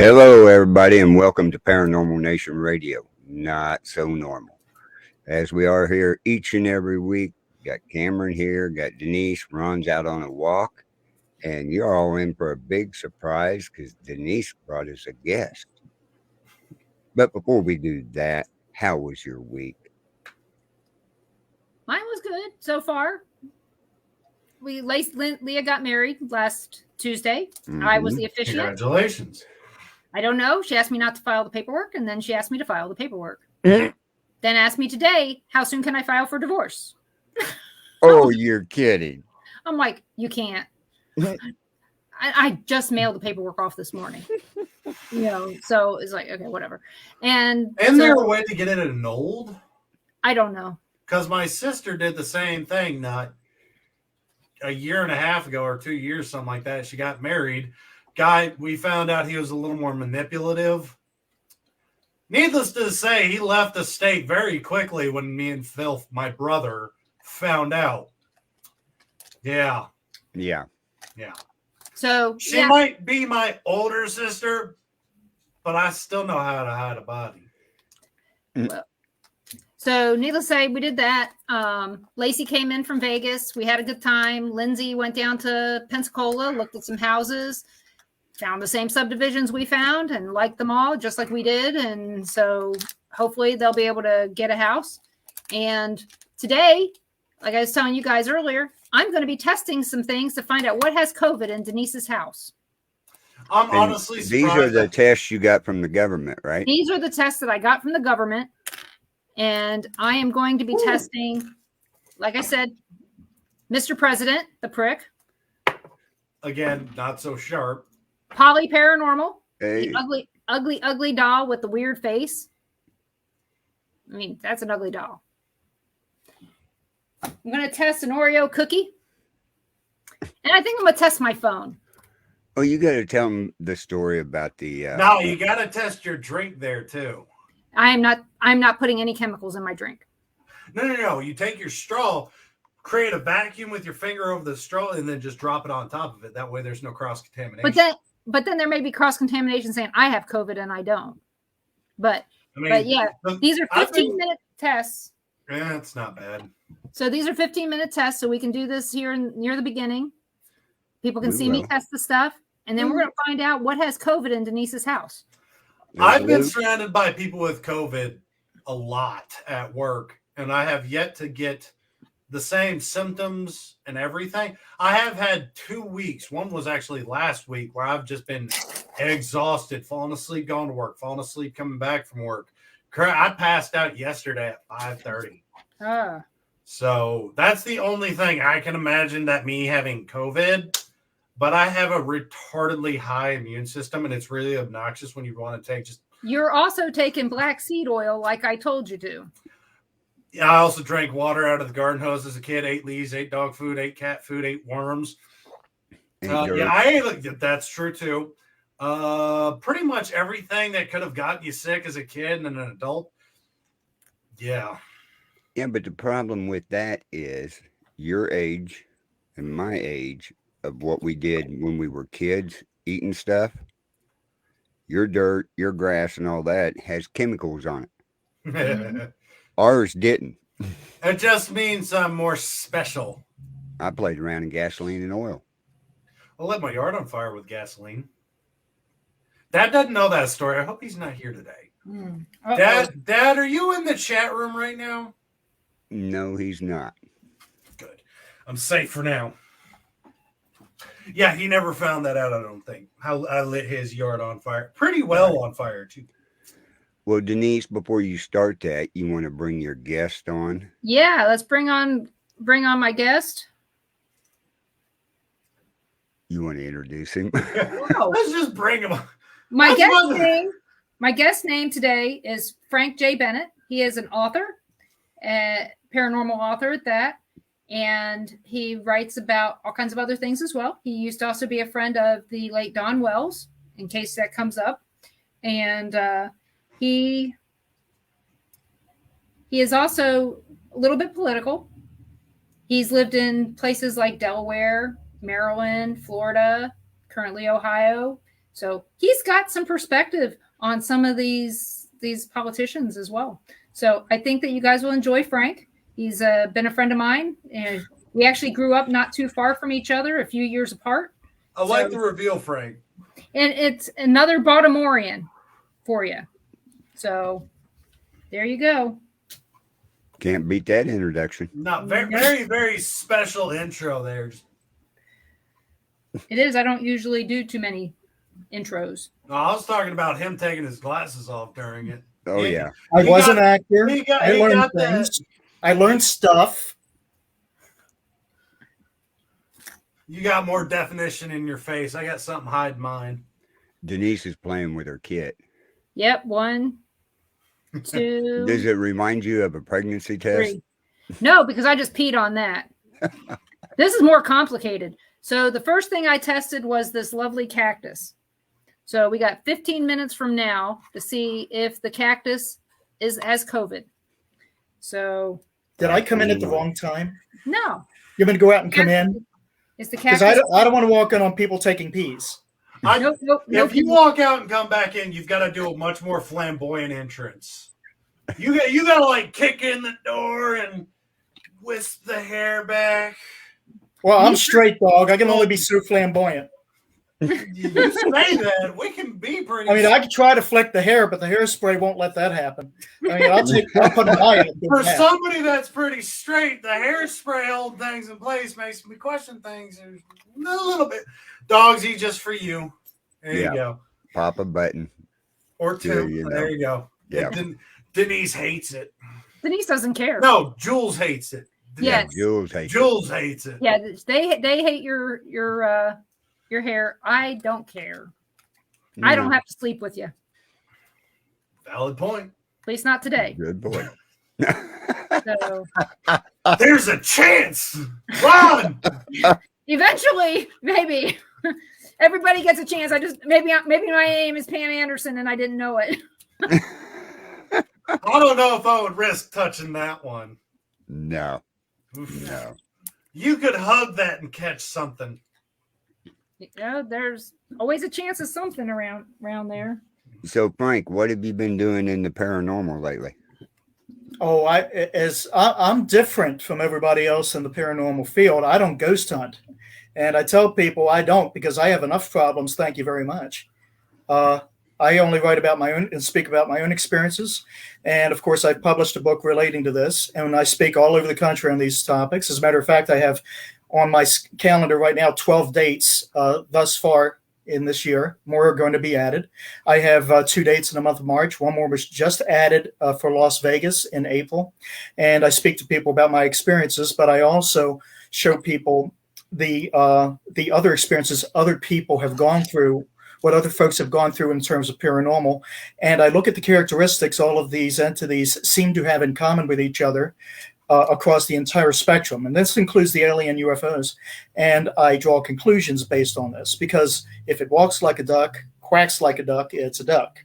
Hello, everybody, and welcome to Paranormal Nation Radio. Not so normal. As we are here each and every week, got Cameron here, got Denise, Ron's out on a walk, and you're all in for a big surprise because Denise brought us a guest. But before we do that, how was your week? Mine was good so far. Leah got married last Tuesday. I was the officiant. Congratulations. I don't know. She asked me not to file the paperwork, and then she asked me to file the paperwork. Then asked me today, how soon can I file for divorce? Oh, you're kidding. I'm like, you can't. I just mailed the paperwork off this morning. So it's like, okay, whatever. And there a way to get it annulled? I don't know. Because my sister did the same thing not a year and a half ago or 2 years, something like that. She got married. Guy, we found out he was a little more manipulative. Needless to say, he left the state very quickly when me and Phil, my brother, found out. Yeah. So she might be my older sister, but I still know how to hide a body. Well, so needless to say, we did that. Lacey came in from Vegas. We had a good time. Lindsay went down to Pensacola, looked at some houses, found the same subdivisions we found and liked them all just like we did. And so hopefully they'll be able to get a house. And today, like I was telling you guys earlier, I'm going to be testing some things to find out what has COVID in Denise's house. I'm honestly surprised. These are the tests you got from the government, right? These are the tests that I got from the government. And I am going to be testing, like I said, Mr. President, the prick. Again, not so sharp. Polly Paranormal. Hey. The ugly doll with the weird face. I mean, that's an ugly doll. I'm going to test an Oreo cookie. And I think I'm going to test my phone. Oh, you got to tell them the story about the... No, you got to test your drink there, too. I'm not putting any chemicals in my drink. No. You take your straw, create a vacuum with your finger over the straw, and then just drop it on top of it. That way there's no cross-contamination. But then there may be cross-contamination saying I have COVID and I don't. But yeah, these are 15-minute tests. Yeah, it's not bad. So these are 15-minute tests, so we can do this here near the beginning. People can see me test the stuff, and then we're going to find out what has COVID in Denise's house. I've been surrounded by people with COVID a lot at work, and I have yet to get the same symptoms and everything. I have had 2 weeks. One was actually last week where I've just been exhausted, falling asleep, going to work, falling asleep, coming back from work. I passed out yesterday at 5:30. So that's the only thing I can imagine that me having COVID. But I have a retardedly high immune system, and it's really obnoxious when you want to take just... You're also taking black seed oil like I told you to. Yeah, I also drank water out of the garden hose as a kid, ate leaves, ate dog food, ate cat food, ate worms. That's true, too. Pretty much everything that could have gotten you sick as a kid and an adult. Yeah. Yeah, but the problem with that is your age and my age of what we did when we were kids eating stuff, your dirt, your grass, and all that has chemicals on it. Ours didn't. It just means I'm more special. I played around in gasoline and oil. I lit my yard on fire with gasoline. Dad doesn't know that story. I hope he's not here today. Dad, are you in the chat room right now? No, he's not. Good. I'm safe for now. Yeah, he never found that out, I don't think. How I lit his yard on fire. Pretty well on fire, too. Well, Denise, before you start that, you want to bring your guest on? Yeah, let's bring on my guest. You want to introduce him? No. Let's just bring him on. My guest name today is Frank J. Bennett. He is an author, paranormal author at that. And he writes about all kinds of other things as well. He used to also be a friend of the late Don Wells, in case that comes up. And he is also a little bit political. He's lived in places like Delaware, Maryland, Florida, currently Ohio. So he's got some perspective on some of these politicians as well. So I think that you guys will enjoy Frank. He's been a friend of mine, and we actually grew up not too far from each other, a few years apart. I like the reveal, Frank. And it's another Baltimorean for you. So there you go. Can't beat that introduction. Not very, very special intro there. It is. I don't usually do too many intros. No, I was talking about him taking his glasses off during it. Oh, yeah. I was an actor. I learned got things. I learned stuff. You got more definition in your face. I got something hiding mine. Denise is playing with her kit. Yep. 1, 2. Does it remind you of a pregnancy test? 3. No, because I just peed on that. This is more complicated. So the first thing I tested was this lovely cactus. So we got 15 minutes from now to see if the cactus has COVID. So did I come in at the wrong time? No. You want me to go out and come in? Is the cactus? Because I don't want to walk in on people taking peas. If you walk out and come back in, you've got to do a much more flamboyant entrance. You got to like kick in the door and whisk the hair back. Well, I'm straight, dog. I can only be so flamboyant. You say that we can be pretty. I mean, I could try to flick the hair, but the hairspray won't let that happen. I mean, I'll put an eye in it. For somebody that's pretty straight, the hairspray holding things in place makes me question things a little bit. Dogsy, just for you. There you go. Pop a button. Or 2. There you go. Yeah. Denise hates it. Denise doesn't care. No, Jules hates it. Yes. Jules hates it. Yeah, they hate your hair. I don't care. I don't have to sleep with you. Valid point. At least not today. Good boy. So there's a chance. Run. Eventually, maybe. Everybody gets a chance. Maybe my name is Pam Anderson and I didn't know it. I don't know if I would risk touching that one. No. Oof. No. You could hug that and catch something. Yeah, there's always a chance of something around there. So, Frank, what have you been doing in the paranormal lately? Oh, I'm different from everybody else in the paranormal field. I don't ghost hunt. And I tell people I don't because I have enough problems. Thank you very much. I only write about my own and speak about my own experiences. And of course, I've published a book relating to this. And I speak all over the country on these topics. As a matter of fact, I have on my calendar right now 12 dates thus far in this year. More are going to be added. I have 2 dates in the month of March. One more was just added for Las Vegas in April. And I speak to people about my experiences, but I also show people the other experiences other people have gone through, what other folks have gone through in terms of paranormal. And I look at the characteristics all of these entities seem to have in common with each other across the entire spectrum. And this includes the alien UFOs. And I draw conclusions based on this, because if it walks like a duck, quacks like a duck, it's a duck.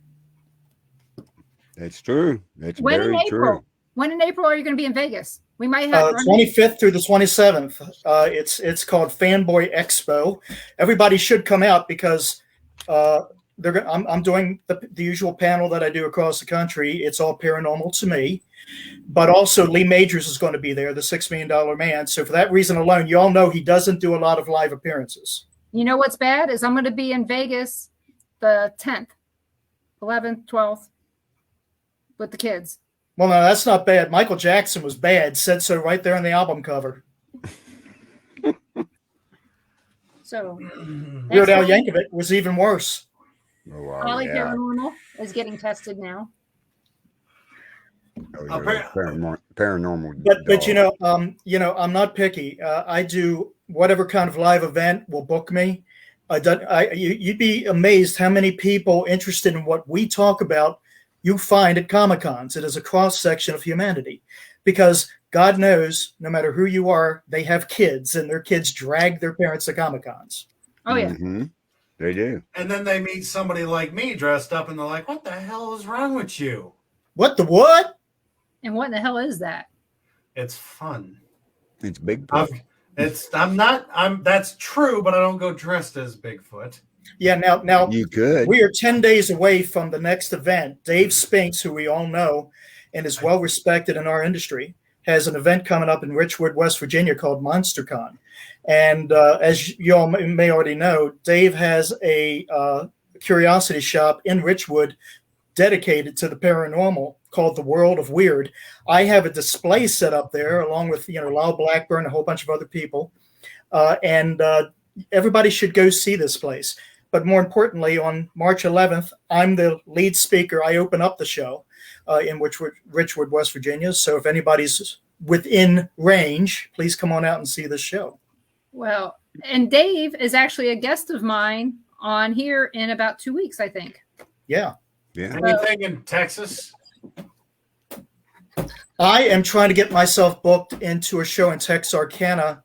That's true. That's when very true. When in April are you going to be in Vegas? We might have 25th through the 27th. It's called Fanboy Expo. Everybody should come out because I'm doing the usual panel that I do across the country. It's all paranormal to me, but also Lee Majors is going to be there, the $6 Million Man. So for that reason alone, you all know he doesn't do a lot of live appearances. You know what's bad is I'm going to be in Vegas the 10th, 11th, 12th with the kids. Well, no, that's not bad. Michael Jackson was bad. Said so right there on the album cover. So Weird Al Yankovic was even worse. Oh, wow, Holly yeah. Paranormal is getting tested now. Oh, paranormal. But I'm not picky. I do whatever kind of live event will book me. You'd be amazed how many people interested in what we talk about you find at Comic-Cons. It is a cross-section of humanity, because God knows, no matter who you are, they have kids, and their kids drag their parents to Comic-Cons. Oh, yeah. Mm-hmm. They do. And then they meet somebody like me dressed up, and they're like, what the hell is wrong with you? What the what? And what in the hell is that? It's fun. It's Bigfoot. That's true, but I don't go dressed as Bigfoot. Yeah, now You could. we are 10 days away from the next event. Dave Spinks, who we all know and is well respected in our industry, has an event coming up in Richwood, West Virginia called MonsterCon. And as you all may already know, Dave has a curiosity shop in Richwood dedicated to the paranormal called the World of Weird. I have a display set up there along with, Lyle Blackburn, a whole bunch of other people. And everybody should go see this place. But more importantly, on March 11th, I'm the lead speaker. I open up the show in Richwood, West Virginia. So if anybody's within range, please come on out and see this show. Well, and Dave is actually a guest of mine on here in about 2 weeks, I think. Yeah. Anything in Texas? I am trying to get myself booked into a show in Texarkana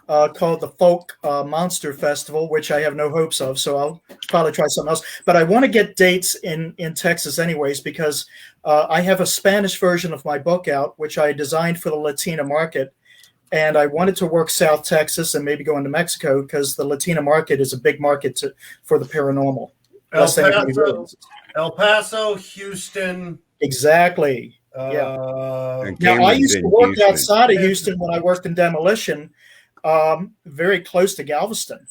called the Folk Monster Festival, which I have no hopes of, so I'll probably try something else. But I want to get dates in Texas anyways, because I have a Spanish version of my book out, which I designed for the Latina market. And I wanted to work South Texas and maybe go into Mexico because the Latina market is a big market for the paranormal. El Paso, Houston. Exactly. Yeah. Now, I used to work outside of Houston when I worked in demolition, very close to Galveston.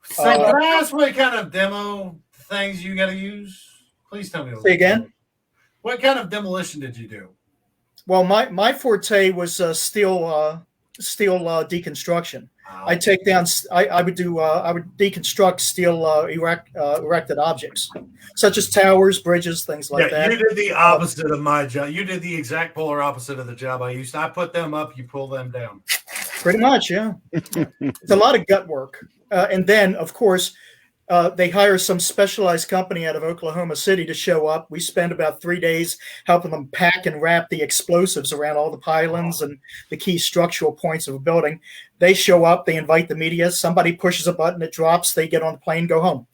So can I ask what kind of demo things you got to use? Please tell me. Say again? What kind of demolition did you do? Well, my forte was steel deconstruction. Wow. I take down. I would deconstruct steel erected objects, such as towers, bridges, things like that. You did the opposite of my job. You did the exact polar opposite of the job I used. I put them up, you pull them down. Pretty much, yeah. It's a lot of gut work, and then of course they hire some specialized company out of Oklahoma City to show up. We spend about 3 days helping them pack and wrap the explosives around all the pylons and the key structural points of a building. They show up, they invite the media, somebody pushes a button, it drops, they get on the plane, go home.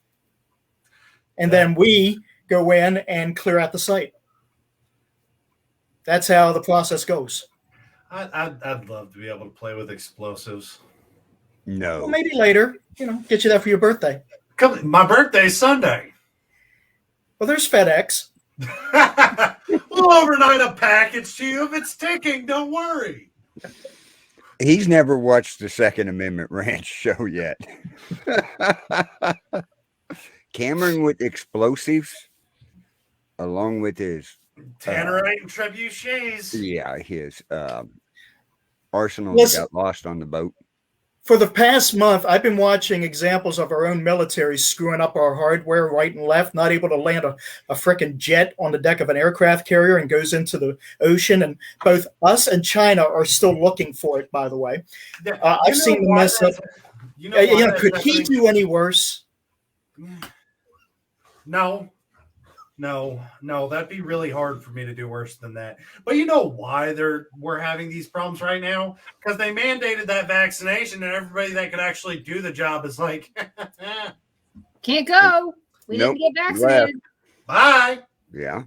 And then we go in and clear out the site. That's how the process goes. I'd love to be able to play with explosives. No. Well, maybe later, get you that for your birthday. My birthday's Sunday. Well, there's FedEx. We'll overnight a package to you. If it's ticking, don't worry. He's never watched the Second Amendment Ranch show yet. Cameron with explosives, along with his Tannerite and trebuchets. Yeah, his arsenal got lost on the boat. For the past month, I've been watching examples of our own military screwing up our hardware right and left, not able to land a frickin' jet on the deck of an aircraft carrier and goes into the ocean. And both us and China are still looking for it, by the way. I've seen the mess up. Could he do any worse? No, that'd be really hard for me to do worse than that. But you know why we're having these problems right now? Because they mandated that vaccination, and everybody that could actually do the job is like, can't go. We didn't get vaccinated. Bye. Yeah.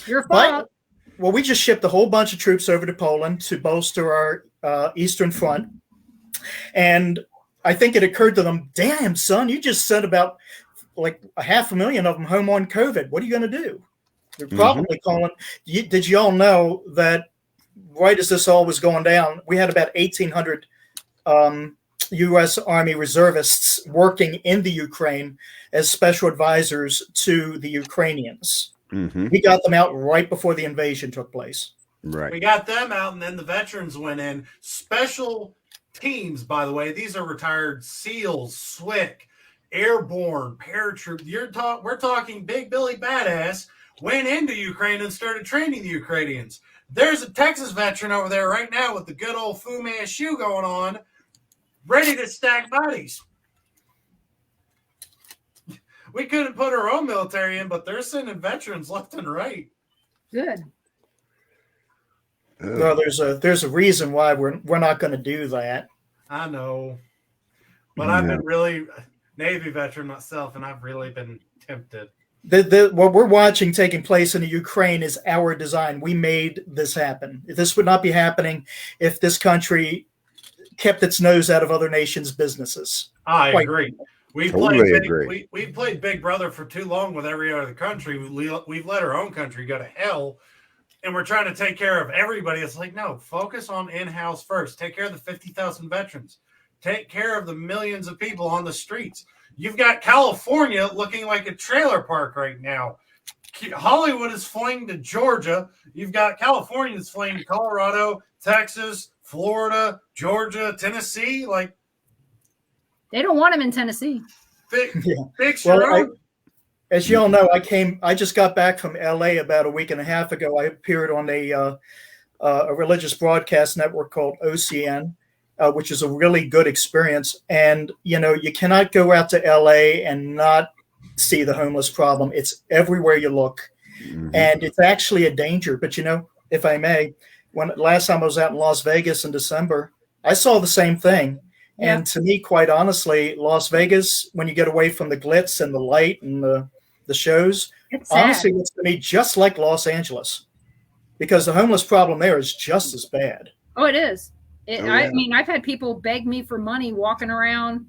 Your fault. Well, we just shipped a whole bunch of troops over to Poland to bolster our Eastern Front. And I think it occurred to them, damn, son, you just sent about like 500,000 of them home on COVID. What are you going to do? They're probably calling. Did you all know that right as this all was going down, we had about 1,800 U.S. Army reservists working in the Ukraine as special advisors to the Ukrainians. We got them out right before the invasion took place. Right. We got them out, and then the veterans went in. Special teams, by the way, these are retired SEALs, SWIC, airborne, paratroop. We're talking Big Billy Badass went into Ukraine and started training the Ukrainians. There's a Texas veteran over there right now with the good old Fu Manchu going on, ready to stack bodies. We couldn't put our own military in, but they're sending veterans left and right. Good. Well, there's a reason why we're not going to do that. I know, but I've been really Navy veteran myself, and I've really been tempted. What we're watching taking place in the Ukraine is our design. We made this happen. This would not be happening if this country kept its nose out of other nations' businesses. I agree. We Totally played agree. we played Big Brother for too long with every other country. We've let our own country go to hell, and we're trying to take care of everybody. It's like, no, focus on in-house first. Take care of the 50,000 veterans. Take care of the millions of people on the streets. You've got California looking like a trailer park right now. Hollywood is fleeing to Georgia. You've got California that's fleeing to Colorado, Texas, Florida, Georgia, Tennessee. Like, They don't want him in Tennessee. fix Well, your own. as you all know, I just got back from LA about a week and a half ago. I appeared on a religious broadcast network called OCN, which is a really good experience. And, you cannot go out to LA and not see the homeless problem. It's everywhere you look. Mhm. And it's actually a danger. But, if I may, when last time I was out in Las Vegas in December, I saw the same thing. Yeah. And to me, quite honestly, Las Vegas, when you get away from the glitz and the light and the shows, It's sad. honestly, it's to me just like Los Angeles, because the homeless problem there is just as bad. Oh, it is. Oh, I yeah. mean, I've had people beg me for money walking around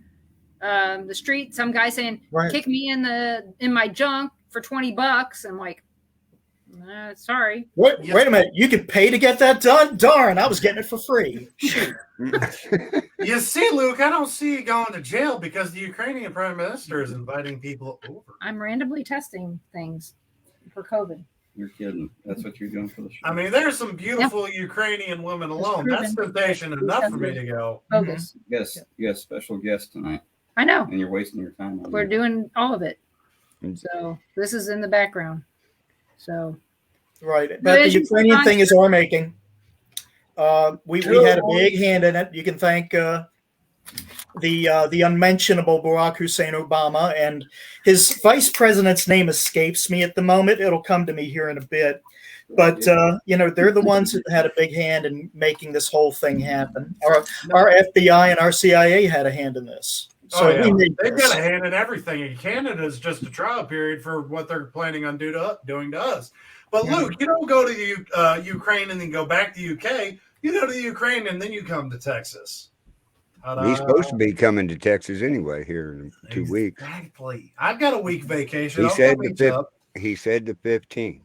the street. Some guy saying, Right. "Kick me in my junk for $20." I'm like, sorry. Wait a minute. You could pay to get that done? Darn, I was getting it for free. Shoot. You see, Luke, I don't see you going to jail because the Ukrainian prime minister is inviting people over. I'm randomly testing things for COVID. You're kidding. That's what you're doing for the show. I mean, there's some beautiful Ukrainian women alone. That's proven. temptation enough for me to go. Bogus. Yes, you got a special guest tonight, I know. and you're wasting your time on We're that. doing all of it. Mm. So this is in the background. So Right. But the as you Ukrainian find- thing is our making. We had a big hand in it. You can thank the unmentionable Barack Hussein Obama, and his vice president's name escapes me at the moment. It'll come to me here in a bit. But they're the ones that had a big hand in making this whole thing happen. Our FBI and our CIA had a hand in this. So we made They've this. got a hand in everything. And Canada is just a trial period for what they're planning on doing to us. But Luke, you don't go to Ukraine and then go back to UK. You go to the Ukraine and then you come to Texas. He's supposed to be coming to Texas anyway here in 2 weeks. Exactly. I've got a week vacation. He I'll said go the meet you fifth. up He said the 15th.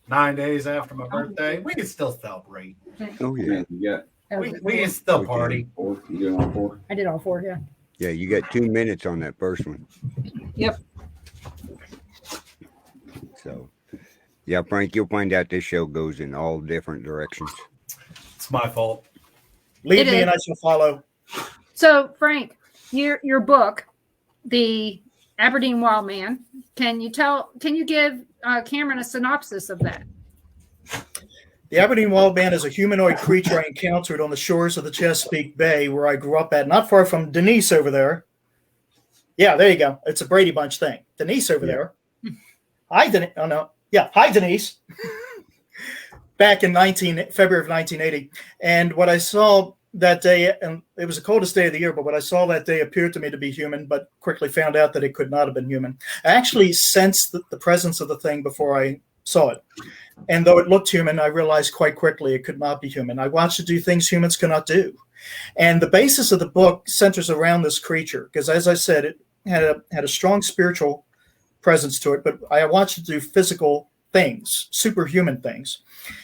9 days after my birthday. We can still celebrate. Oh yeah, You got We can still Okay. party. 4. You doing all 4? I did all 4. Yeah. yeah. You got 2 minutes on that first one. Yep. So, yeah, Frank, you'll find out this show goes in all different directions. It's my fault. Lead It me is. and I shall follow. So Frank, your book, The Aberdeen Wild Man. Can you give Cameron a synopsis of that? The Aberdeen Wild Man is a humanoid creature I encountered on the shores of the Chesapeake Bay, where I grew up at, not far from Denise over there. Yeah, there you go. It's a Brady Bunch thing. Denise over there. Hi, Denise. Oh, no. Yeah, hi, Denise. Back in February of 1980. And what I saw that day, and it was the coldest day of the year, but what I saw that day appeared to me to be human, but quickly found out that it could not have been human. I actually sensed the presence of the thing before I saw it. And though it looked human, I realized quite quickly it could not be human. I watched it do things humans cannot do. And the basis of the book centers around this creature, because as I said, it had a strong spiritual presence to it, but I watched it do physical things, superhuman things.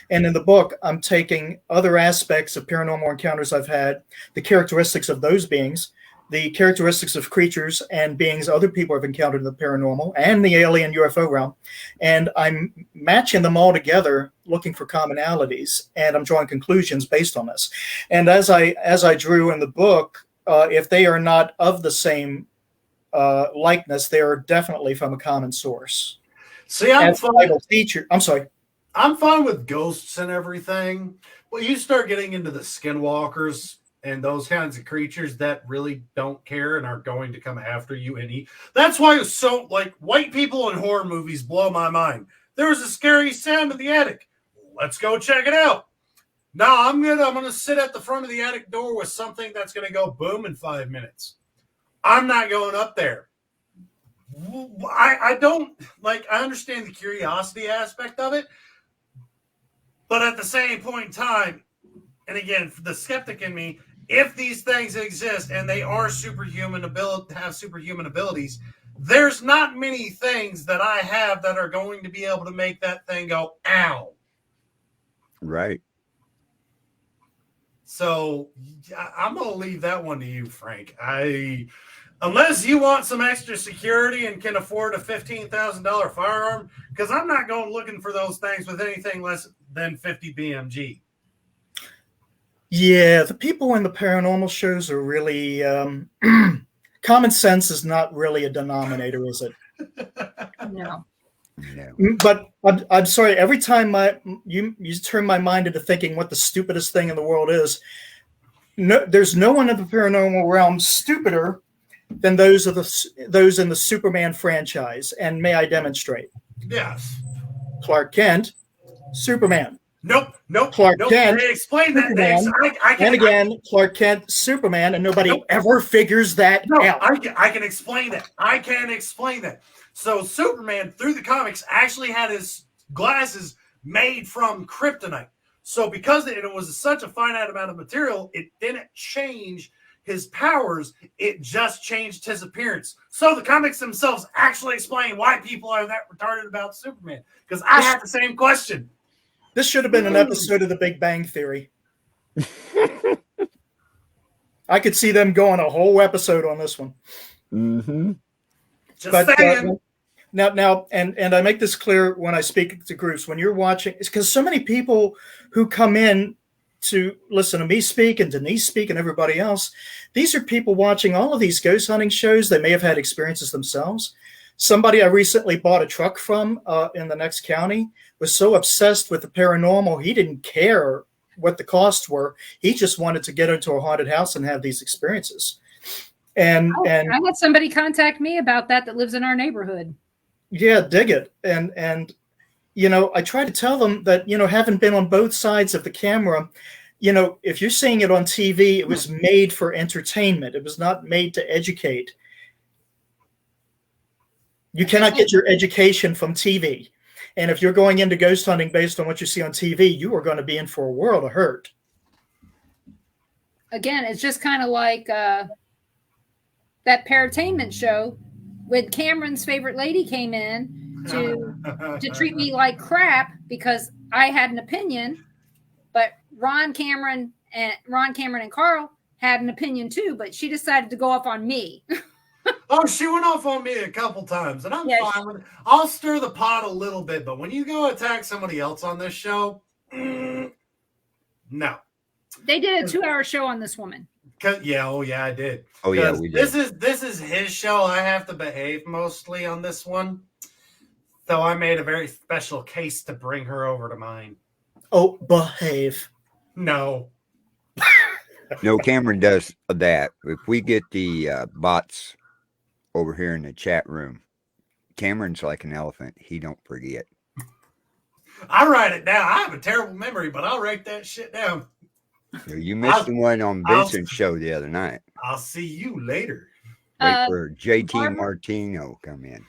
And in the book, I'm taking other aspects of paranormal encounters I've had, the characteristics of those beings, the characteristics of creatures and beings other people have encountered in the paranormal and the alien UFO realm, and I'm matching them all together, looking for commonalities, and I'm drawing conclusions based on this. And as I drew in the book, if they are not of the same likeness, they are definitely from a common source. See, I'm sorry. I'm fine with ghosts and everything. Well, you start getting into the skinwalkers and those kinds of creatures that really don't care and are going to come after you and eat. That's why it's so, like, white people in horror movies blow my mind. There was a scary sound in the attic. Let's go check it out. No, I'm gonna sit at the front of the attic door with something that's gonna go boom in 5 minutes. I'm not going up there. I don't, like, I understand the curiosity aspect of it, but at the same point in time, and again, for the skeptic in me, if these things exist and they are superhuman ability, have superhuman abilities, there's not many things that I have that are going to be able to make that thing go, ow. Right. So I'm going to leave that one to you, Frank. Unless you want some extra security and can afford a $15,000 firearm, because I'm not going looking for those things with anything less than 50 BMG. Yeah, the people in the paranormal shows are really common sense is not really a denominator, is it? No. No. But I'm sorry. Every time you turn my mind into thinking what the stupidest thing in the world is. No, there's no one in the paranormal realm stupider than those in the Superman franchise. And may I demonstrate? Yes. Clark Kent, Superman. Nope. Clark Kent, They explain that. Superman, and again, Clark Kent, Superman, and nobody ever figures that out. I can explain that. I can explain that. So Superman, through the comics, actually had his glasses made from kryptonite. So because it was such a finite amount of material, it didn't change his powers. It just changed his appearance. So the comics themselves actually explain why people are that retarded about Superman. Because I had the same question. This should have been an episode of The Big Bang Theory. I could see them going a whole episode on this one. Mm-hmm. Just saying. Now, and I make this clear when I speak to groups. When you're watching, it's because so many people who come in to listen to me speak and Denise speak and everybody else, these are people watching all of these ghost hunting shows. They may have had experiences themselves. Somebody I recently bought a truck from in the next county was so obsessed with the paranormal, he didn't care what the costs were. He just wanted to get into a haunted house and have these experiences. And I had somebody contact me about that lives in our neighborhood. Yeah, dig it. And you know, I try to tell them that, you know, having been on both sides of the camera, you know, if you're seeing it on TV, it was made for entertainment. It was not made to educate. You cannot get your education from TV. And if you're going into ghost hunting based on what you see on TV, you are going to be in for a world of hurt. Again, it's just kind of like that Paratainment show when Cameron's favorite lady came in to treat me like crap because I had an opinion, but Ron Cameron and Carl had an opinion too, but she decided to go off on me. Oh, she went off on me a couple times, and I'm fine with it. I'll stir the pot a little bit, but when you go attack somebody else on this show, no. They did a 2-hour show on this woman. I did. Oh yeah, we did. This is his show. I have to behave mostly on this one, so I made a very special case to bring her over to mine. Oh, behave. No. No, Cameron does that. If we get the bots over here in the chat room, Cameron's like an elephant. He don't forget. I write it down. I have a terrible memory, but I'll write that shit down. You missed the one on Vincent's show the other night. I'll see you later. Wait for JT Martino come in.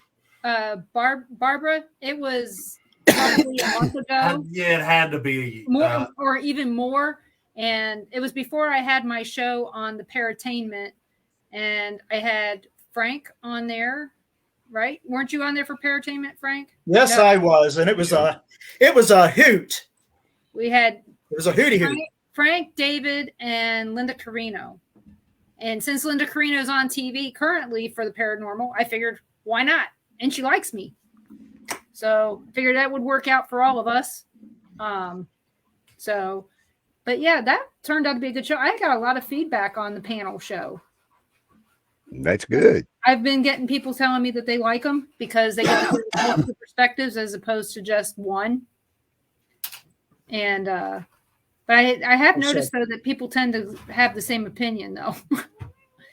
Barbara, it was probably a month ago. Yeah, it had to be. More or even more. And it was before I had my show on the Paratainment, and I had Frank on there, right? Weren't you on there for Paratainment, Frank? Yes, no. I was, and it was a hoot. It was a hooty hoot. Frank, David, and Linda Carino. And since Linda Carino's on TV currently for the Paranormal, I figured, why not? And she likes me. So I figured that would work out for all of us. But yeah, that turned out to be a good show. I got a lot of feedback on the panel show. That's good. I've been getting people telling me that they like them because they get multiple perspectives as opposed to just one. And but I have noticed though that people tend to have the same opinion though.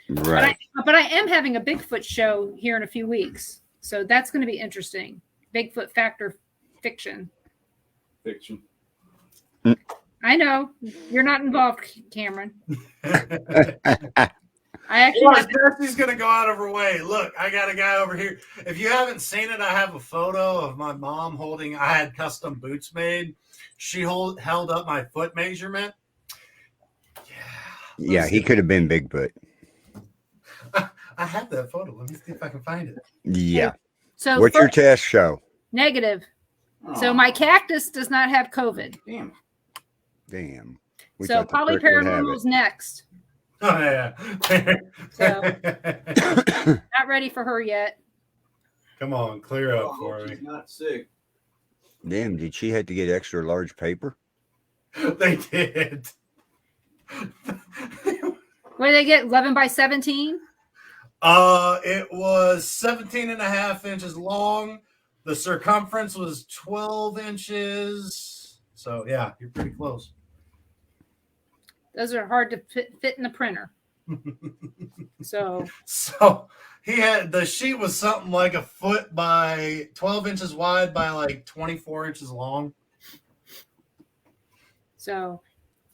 Right. But I am having a Bigfoot show here in a few weeks, so that's going to be interesting. Bigfoot Factor Fiction. I know you're not involved, Cameron. Jesse's gonna go out of her way. Look, I got a guy over here. If you haven't seen it, I have a photo of my mom holding. I had custom boots made. She held up my foot measurement. Yeah, he could have been Bigfoot. I have that photo. Let me see if I can find it. Yeah. So What's your first, test show? negative. So Aw, my cactus does not have COVID. damn. Damn. We So thought the Poly prick would have Paranormal's next. Oh yeah. So not ready for her yet. Come on, clear Oh, up for me. she's not sick. Damn, did she have to get extra large paper? They did. What did they get? 11 by 17? It was 17 and a half inches long. The circumference was 12 inches. So yeah, you're pretty close. Those are hard to fit in the printer. So So he had the sheet was something like a foot by 12 inches wide by like 24 inches long. hello,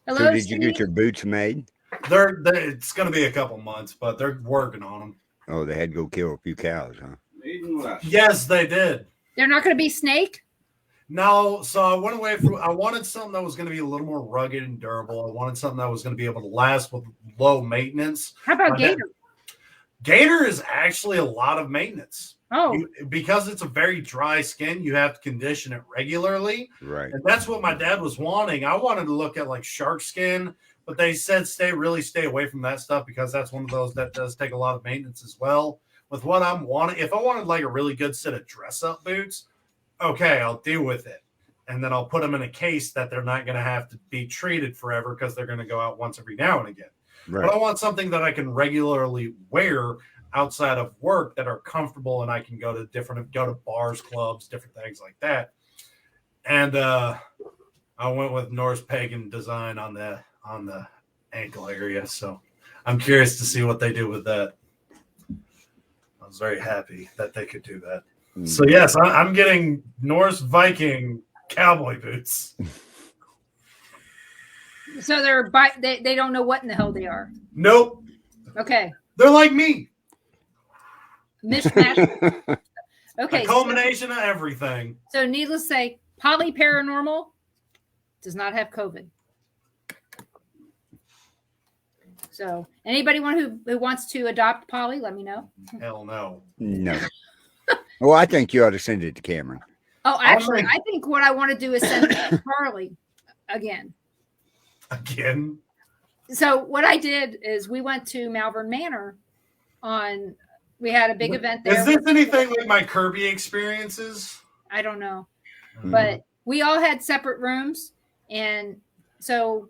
So did you get Steve. your boots made? It's going to be a couple months, but they're working on them. Oh, they had to go kill a few cows, huh? Made in Russia. Yes, they did. They're not going to be snake? No, so I went away from. I wanted something that was going to be a little more rugged and durable. I wanted something that was going to be able to last with low maintenance. How about My dad- gator? Gator is actually a lot of maintenance. Oh, Because it's a very dry skin, you have to condition it regularly. Right. And that's what my dad was wanting. I wanted to look at like shark skin, but they said stay away from that stuff because that's one of those that does take a lot of maintenance as well. With what I'm wanting, if I wanted like a really good set of dress up boots, okay, I'll deal with it. And then I'll put them in a case that they're not going to have to be treated forever because they're going to go out once every now and again. Right. But I want something that I can regularly wear outside of work that are comfortable and I can go to bars, clubs, different things like that. And I went with Norse pagan design on the ankle area. So I'm curious to see what they do with that. I was very happy that they could do that. So yes, I'm getting Norse Viking cowboy boots. so they don't know what in the hell they are. Nope. Okay. They're like me. Mishmash. Okay. A culmination of everything. So needless to say, Poly Paranormal does not have COVID. So anybody who wants to adopt Polly, let me know. Hell no. No. Well, I think you ought to send it to Cameron. Oh, actually, make- I think what I want to do is send it to Charlie again. Again. So what I did is we went to Malvern Manor we had a big event there. Is this anything like my Kirby experiences? I don't know. Mm-hmm. But we all had separate rooms. And so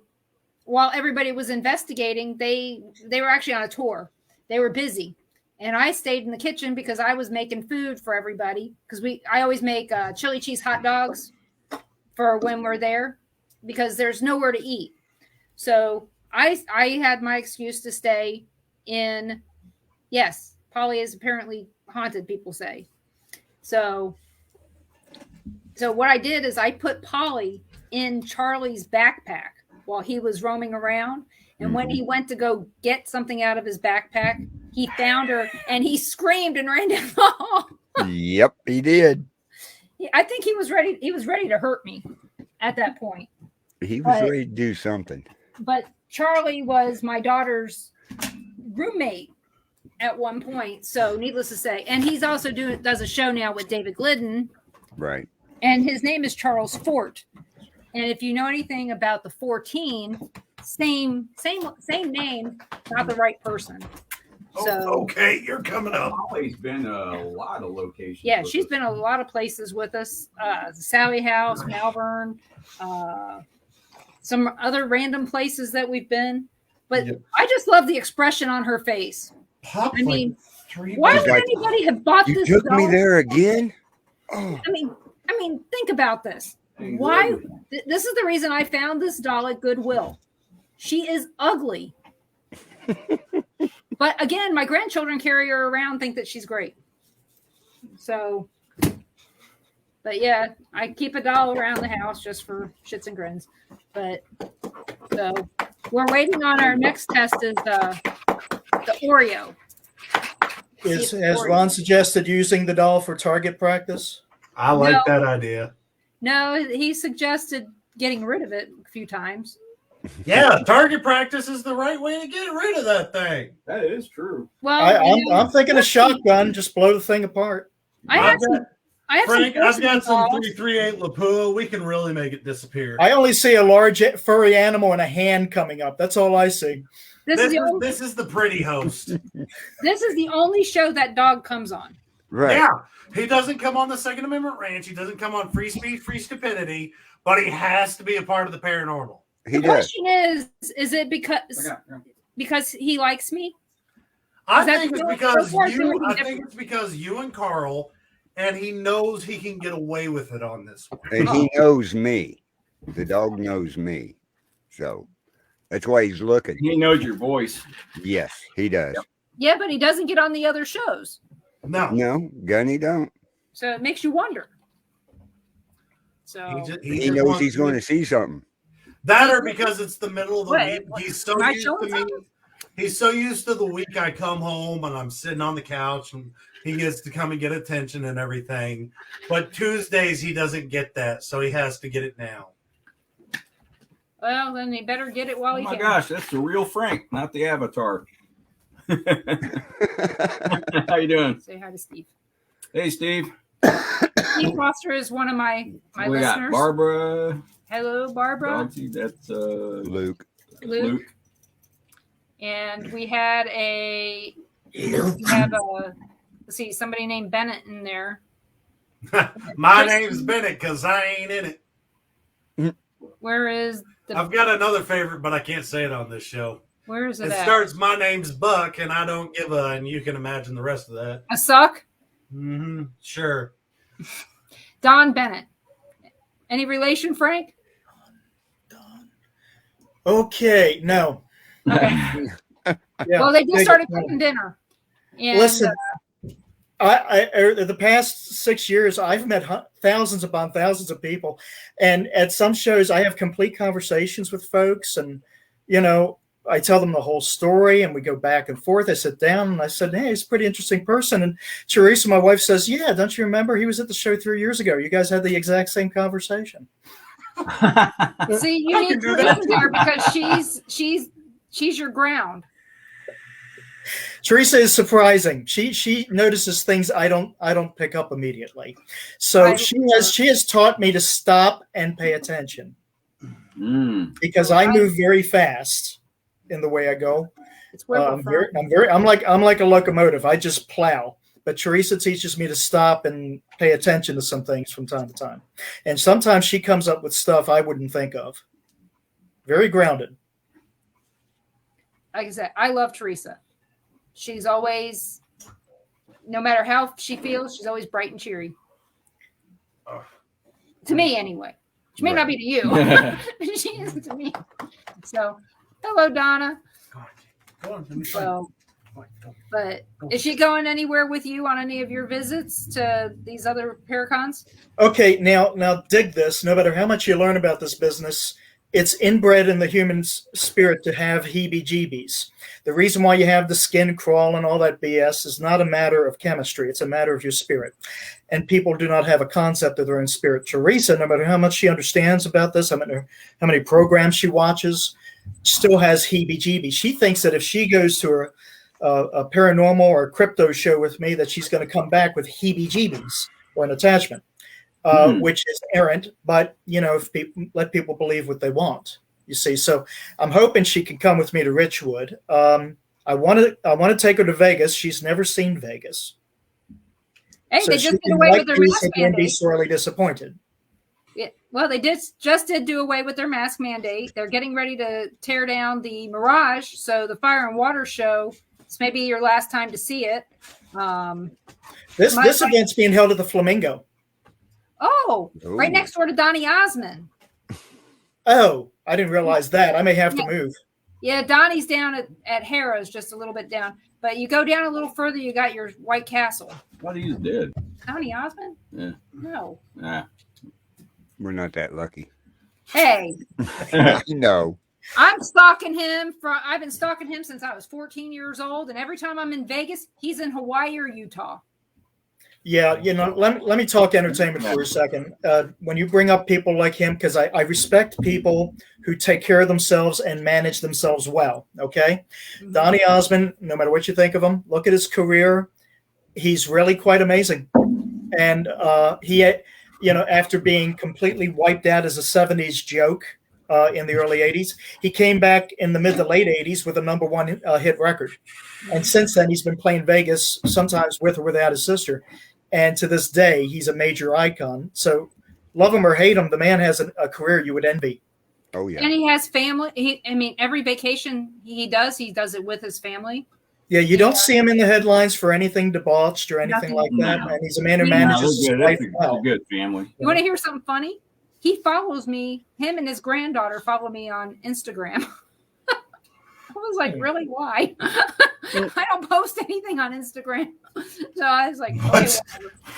while everybody was investigating, they were actually on a tour. They were busy. And I stayed in the kitchen because I was making food for everybody. Because I always make chili cheese hot dogs for when we're there because there's nowhere to eat. So I had my excuse to stay in. Yes, Polly is apparently haunted, people say. So what I did is I put Polly in Charlie's backpack while he was roaming around. And when he went to go get something out of his backpack, he found her and he screamed and ran down the hall. Yep, he did. I think he was ready. He was ready to hurt me at that point. He was ready to do something. But Charlie was my daughter's roommate at one point. So needless to say, and he's also does a show now with David Glidden. Right. And his name is Charles Fort. And if you know anything about the 14, same name, not the right person. So Okay, you're coming up. Molly's been a lot of locations. yeah, with she's us. been a lot of places with us. Sally House, Malvern, some other random places that we've been. But Yep. I just love the expression on her face. Popped I mean, like 3 Why It's would like, anybody have bought You this took me doll? there again? Oh, I mean, think about this. Ain't Why? good. This is the reason I found this doll at Goodwill. She is ugly. But again, my grandchildren carry her around, think that she's great. So, but yeah, I keep a doll around the house just for shits and grins. But so we're waiting on our next test is the Oreo. Has Ron suggested using the doll for target practice? I like No. that idea. No, he suggested getting rid of it a few times. Yeah, target practice is the right way to get rid of that thing. That is true. Well, I'm thinking a shotgun, just blow the thing apart. I have some. I have Frank, some I've got some balls. 338 Lapua. We can really make it disappear. I only see a large furry animal and a hand coming up. That's all I see. This This is the pretty host. This is the only show that dog comes on. Right. Yeah, he doesn't come on the Second Amendment Ranch. He doesn't come on Free Speech, Free Stupidity, but he has to be a part of the paranormal. He The does. question is it because he likes me? I Is that think it's so- because so far you. doing I different- think it's because you and Carl, and he knows he can get away with it on this one. And he knows me. The dog knows me. So that's why he's looking. He knows your voice. Yes, he does. Yeah, but he doesn't get on the other shows, No, No, Gunny don't. so it makes you wonder. So He just knows wants he's going to see something. that, or because it's the middle of the Wait, week. He's so am I used showing to me. something? He's so used to the week I come home and I'm sitting on the couch and he gets to come and get attention and everything. But Tuesdays he doesn't get that, so he has to get it now. well, then he better get it while Oh he my can. gosh, that's the real Frank, not the avatar. How you doing? Say hi to Steve. Hey, Steve. Steve Foster is one of my We listeners. got Barbara. Hello, Barbara. Dogsy, that's Luke. Luke. And we had let's see, somebody named Bennett in there. My name's Bennett because I ain't in it. Where is I've got another favorite, but I can't say it on this show. where is it It at? starts, my name's Buck, and I don't give a, and you can imagine the rest of that. A suck? Mm-hmm. Sure. Don Bennett. Any relation, Frank? Okay, no. Okay. Yeah, Well, they just big started no. cooking dinner. And, Listen, I the past 6 years, I've met thousands upon thousands of people, and at some shows, I have complete conversations with folks, and I tell them the whole story, and we go back and forth. I sit down and I said, "Hey, he's a pretty interesting person." And Teresa, my wife, says, "Yeah, don't you remember? He was at the show 3 years ago. You guys had the exact same conversation." see, you I need can do to that be there because she's your ground. Teresa is surprising. She notices things I don't pick up immediately. So she has taught me to stop and pay attention because I move very fast in the way I go. It's where we're from. I'm like a locomotive. I just plow. But Teresa teaches me to stop and pay attention to some things from time to time. And sometimes she comes up with stuff I wouldn't think of. Very grounded. Like I said, I love Teresa. She's always, no matter how she feels, she's always bright and cheery. To me, anyway. She may not be to you. But she is to me. So, hello, Donna. Go on, let me So, but is she going anywhere with you on any of your visits to these other Paracons? Okay, now dig this. No matter how much you learn about this business, it's inbred in the human spirit to have heebie-jeebies. The reason why you have the skin crawl and all that BS is not a matter of chemistry. It's a matter of your spirit. And people do not have a concept of their own spirit. Teresa, no matter how much she understands about this, how many programs she watches, still has heebie-jeebies. She thinks that if she goes to a paranormal or a crypto show with me, that she's going to come back with heebie-jeebies or an attachment. Which is errant, but if people let people believe what they want, you see. So I'm hoping she can come with me to Richwood. I want to take her to Vegas. She's never seen Vegas. Hey, So they she just did can away with their likely mask sit there and be mandate. sorely disappointed. Yeah, well, they just did do away with their mask mandate. They're getting ready to tear down the Mirage. So the Fire and Water show, it's maybe your last time to see it. This event's being held at the Flamingo. Oh, Ooh. right next door to Donnie Osmond. Oh, I didn't realize that. I may have to move. Yeah, Donnie's down at Harrah's, just a little bit down. But you go down a little further, you got your White Castle. I thought he was dead. Donnie Osmond? Yeah. No. Nah. We're not that lucky. Hey, No. I'm stalking him. I've been stalking him since I was 14 years old. And every time I'm in Vegas, he's in Hawaii or Utah. Yeah, let me talk entertainment for a second. When you bring up people like him, because I respect people who take care of themselves and manage themselves well, okay? Mhm. Donny Osmond, no matter what you think of him, look at his career. He's really quite amazing. And after being completely wiped out as a 70s joke in the early 80s, he came back in the mid to late 80s with a #1 hit record. And since then, he's been playing Vegas, sometimes with or without his sister. And to this day, he's a major icon. So, love him or hate him, the man has a career you would envy. Oh yeah, and he has family. Every vacation he does it with his family. Yeah, you don't see him in the headlines for anything debauched or anything like that. And he's a man who manages his life well. A good family. You want to hear something funny? He follows me. Him and his granddaughter follow me on Instagram. I was like, really? Why? I don't post anything on Instagram. So I was like,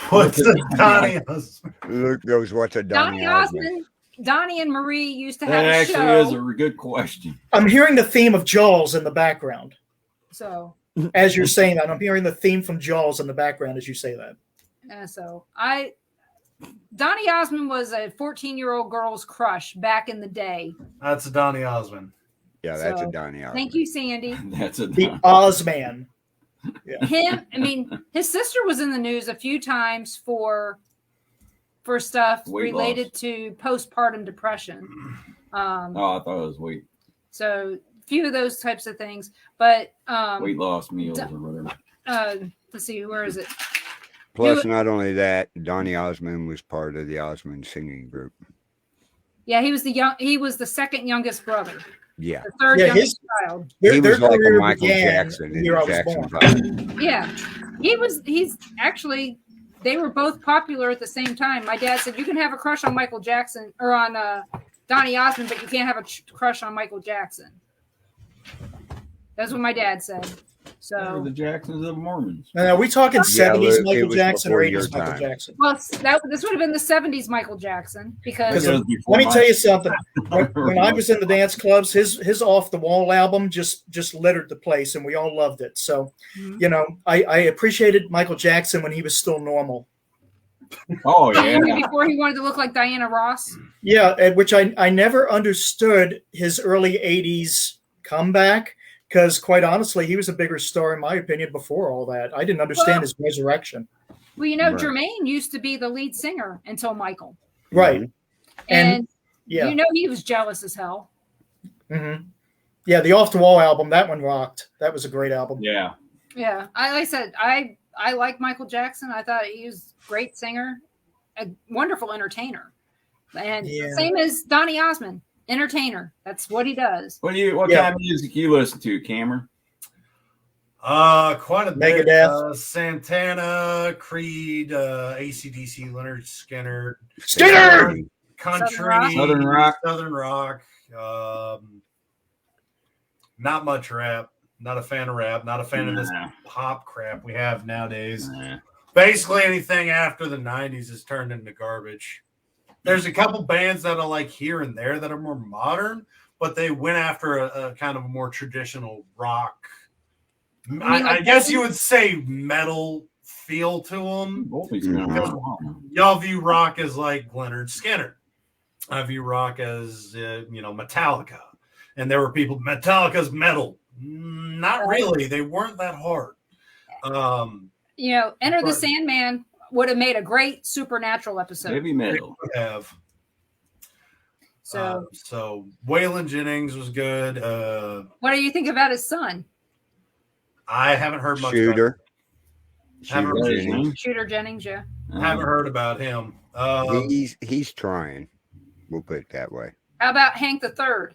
what's a Donny Osmond? Luke goes, what's a Donny Osmond? Donnie and Marie used to have that a actually show. is a good question. I'm hearing the theme of Jaws in the background. So as you're saying that, I'm hearing the theme from Jaws in the background as you say that. Donny Osmond was a 14-year-old girl's crush back in the day. That's a Donny Osmond. Yeah, that's a Donny Osmond. Thank you, Sandy. That's the Ozman. Yeah. His sister was in the news a few times for stuff related to postpartum depression. I thought it was weight. So a few of those types of things, but weight loss meals or whatever. Let's see, where is it? Plus, not only that, Donny Osmond was part of the Osmond singing group. Yeah, he was the second youngest brother. Yeah. The third youngest child. He was like a Michael Jackson in the Jackson 5. Yeah. He's actually, they were both popular at the same time. My dad said, you can have a crush on Michael Jackson or on Donny Osmond, but you can't have a crush on Michael Jackson. That's what my dad said. So the Jacksons of Mormons. Now, are we talking 70s Michael Jackson or 80s Michael Jackson? Well, this would have been the 70s Michael Jackson because let me tell you something. When I was in the dance clubs, his Off the Wall album just littered the place, and we all loved it. So, I appreciated Michael Jackson when he was still normal. Oh yeah, before he wanted to look like Diana Ross. Yeah, which I never understood his early 80s comeback. Because quite honestly, he was a bigger star, in my opinion, before all that. I didn't understand his resurrection. Well, Jermaine used to be the lead singer until Michael. Right. And he was jealous as hell. Mm-hmm. Yeah, the Off the Wall album, that one rocked. That was a great album. Yeah. Yeah. I like Michael Jackson. I thought he was a great singer, a wonderful entertainer. And same as Donny Osmond. Entertainer. That's what he does. What kind of music you listen to, Cameron? Quite a bit. Megadeth. Santana, Creed, AC/DC, Leonard Skinner. Country. Southern rock. Not much rap. Not a fan of rap. Not a fan of this pop crap we have nowadays. Basically anything after the 90s is turned into garbage. There's a couple bands that I like here and there that are more modern, but they went after a kind of a more traditional rock. I guess you would say metal feel to them. Y'all view rock as like Leonard Skinner. I view rock as, Metallica. And there were people, Metallica's metal. Not really. They weren't that hard. Enter the Sandman would have made a great Supernatural episode. Heavy metal. Have. So Waylon Jennings was good. What do you think about his son? I haven't heard much Shooter. Shooter Jennings, yeah. Haven't heard about him. He's trying. We'll put it that way. How about Hank the Third?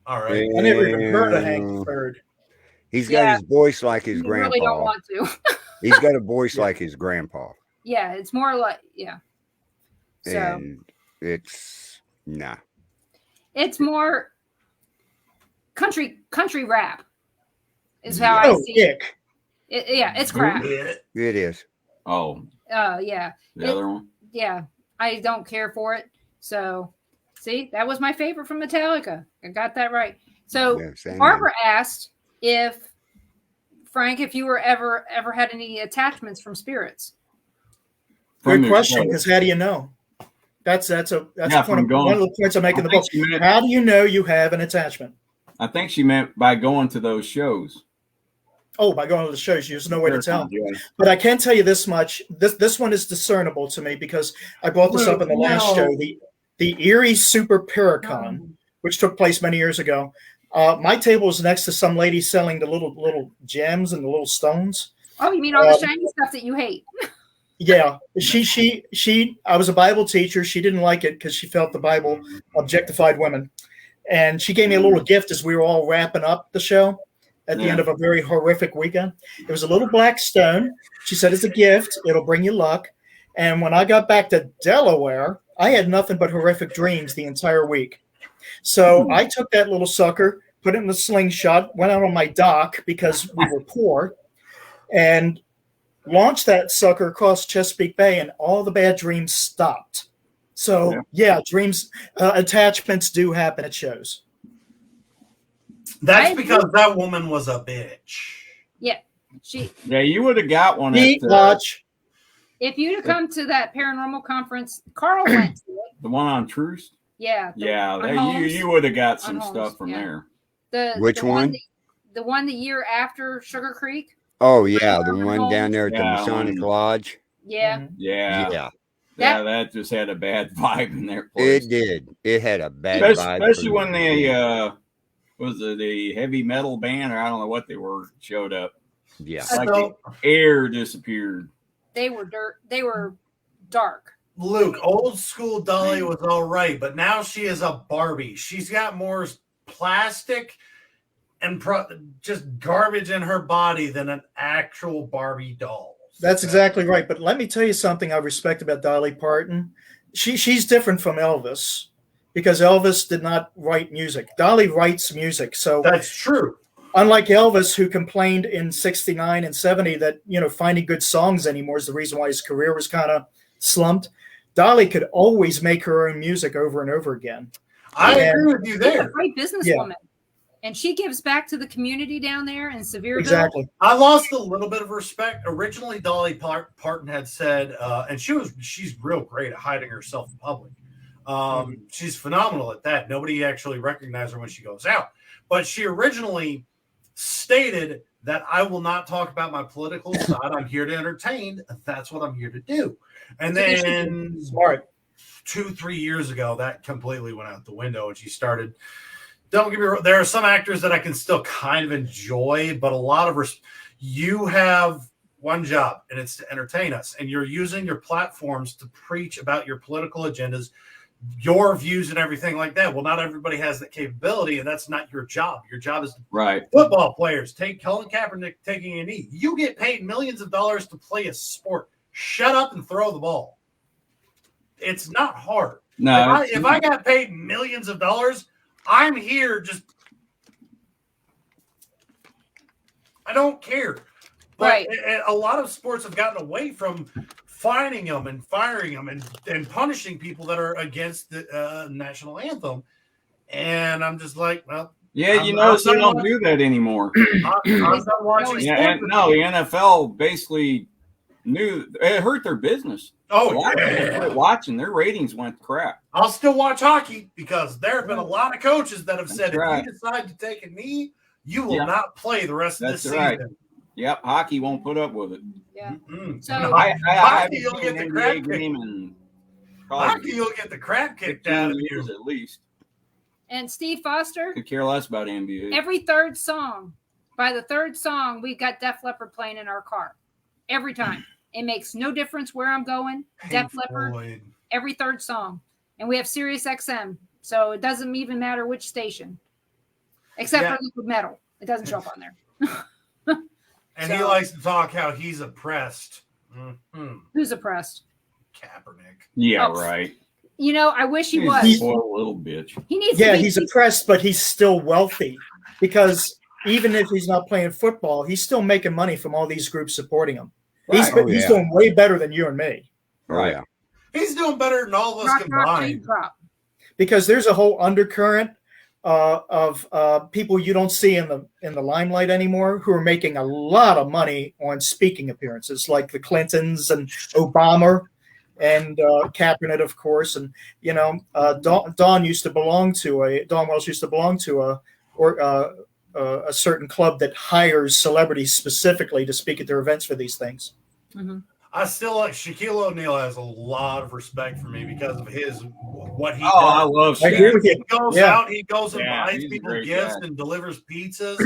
All right. I never even heard of Hank the Third. He's got his voice like his grandpa. Really don't want to. He's got a voice like his grandpa. Yeah, it's more like So and it's It's more country rap. Is how I see it. It's crap. It is. Oh. Yeah. The other one? Yeah. I don't care for it. So see, that was my favorite from Metallica. I got that right. So Barbara asked if Frank, if you were ever had any attachments from spirits. Good question, because how do you know? That's one of the points I'm making in the book. How do you know you have an attachment? I think she meant by going to those shows. Oh, by going to the shows, there's no way to tell. Yeah. But I can tell you this much: this one is discernible to me because I brought this up in the last show. The Erie Super Paracon, which took place many years ago. My table is next to some lady selling the little gems and the little stones. Oh, you mean all the shiny stuff that you hate? Yeah, I was a Bible teacher. She didn't like it because she felt the Bible objectified women. And she gave me a little gift as we were all wrapping up the show at the end of a very horrific weekend. It was a little black stone. She said, it's a gift. It'll bring you luck. And when I got back to Delaware, I had nothing but horrific dreams the entire week. So I took that little sucker, put it in the slingshot, went out on my dock because we were poor, and launched that sucker across Chesapeake Bay, and all the bad dreams stopped. So, dreams, attachments do happen at shows. That's because that woman was a bitch. Yeah. You would have got one. Watch. If you'd have come to that paranormal conference, Carl went to it. The one on Truce? Yeah. You would have got some stuff from there. Which one? The one the year after Sugar Creek. Oh, yeah, the one down there at the Masonic Lodge. Yeah. Yeah, that just had a bad vibe in there. It did. It had a bad vibe. Especially when the heavy metal band, or I don't know what they were, showed up. Yeah. Like the air disappeared. They were dark. Luke, old school Dolly was all right, but now she is a Barbie. She's got more plastic and just garbage in her body than an actual Barbie doll. That's exactly right. But let me tell you something I respect about Dolly Parton. She's different from Elvis because Elvis did not write music. Dolly writes music. So that's true. Unlike Elvis, who complained in 69 and 70 that, finding good songs anymore is the reason why his career was kind of slumped, Dolly could always make her own music over and over again. I agree with you there. She's a great businesswoman. And she gives back to the community down there in Sevierville. Exactly. I lost a little bit of respect. Originally, Dolly Parton had said, and she's real great at hiding herself in public. She's phenomenal at that. Nobody actually recognizes her when she goes out. But she originally stated that I will not talk about my political side. I'm here to entertain. That's what I'm here to do. And then smart 2-3 years ago, that completely went out the window, and she started. Don't get me wrong. There are some actors that I can still kind of enjoy, but a lot of you have one job, and it's to entertain us. And you're using your platforms to preach about your political agendas, your views, and everything like that. Well, not everybody has that capability, and that's not your job. Your job is football players. Take Colin Kaepernick taking a knee. You get paid millions of dollars to play a sport. Shut up and throw the ball. It's not hard. No, if I got paid millions of dollars, I'm here I don't care. But a lot of sports have gotten away from fining them and firing them and punishing people that are against the national anthem. And I'm just like, well. Yeah, they don't do that anymore. I'm not watching the NFL basically knew it hurt their business. Watching their ratings went to crap. I'll still watch hockey because there have been a lot of coaches that have said if you decide to take a knee, you will not play the rest of the season. Yep, hockey won't put up with it. Yeah. So hockey, you'll get the crap you'll get the crap kicked out of you at least. And Steve Foster could care less about NBA. By the third song, we got Def Leppard playing in our car. Every time. It makes no difference where I'm going. Def Leppard, every third song. And we have Sirius XM. So it doesn't even matter which station. Except for Liquid Metal. It doesn't show up on there. And he likes to talk how he's oppressed. Mm-hmm. Who's oppressed? Kaepernick. Yeah, right. I wish he was. He's a little bitch. He needs he's oppressed, but he's still wealthy. Because even if he's not playing football, he's still making money from all these groups supporting him. Right. He's doing way better than you and me. Right. He's doing better than all of us combined. Because there's a whole undercurrent of people you don't see in the limelight anymore who are making a lot of money on speaking appearances, like the Clintons and Obama and Kaepernick, of course. And Don Wells used to belong to a certain club that hires celebrities specifically to speak at their events for these things. Mm-hmm. I still like Shaquille O'Neal has a lot of respect for me because of what he does. I love Shaq. I agree with you. He goes out, he goes and buys he's a people great gifts guy. and delivers pizzas.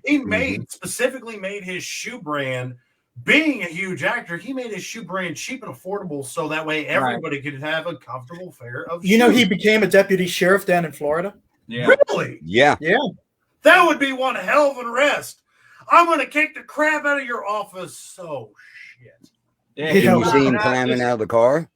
He specifically made his shoe brand, being a huge actor, he made his shoe brand cheap and affordable so that way everybody could have a comfortable pair of shoes. He became a deputy sheriff down in Florida. Yeah. Really? Yeah. That would be one hell of an arrest. I'm going to kick the crap out of your office. So shit. Yeah, Did you see him climbing out of the car?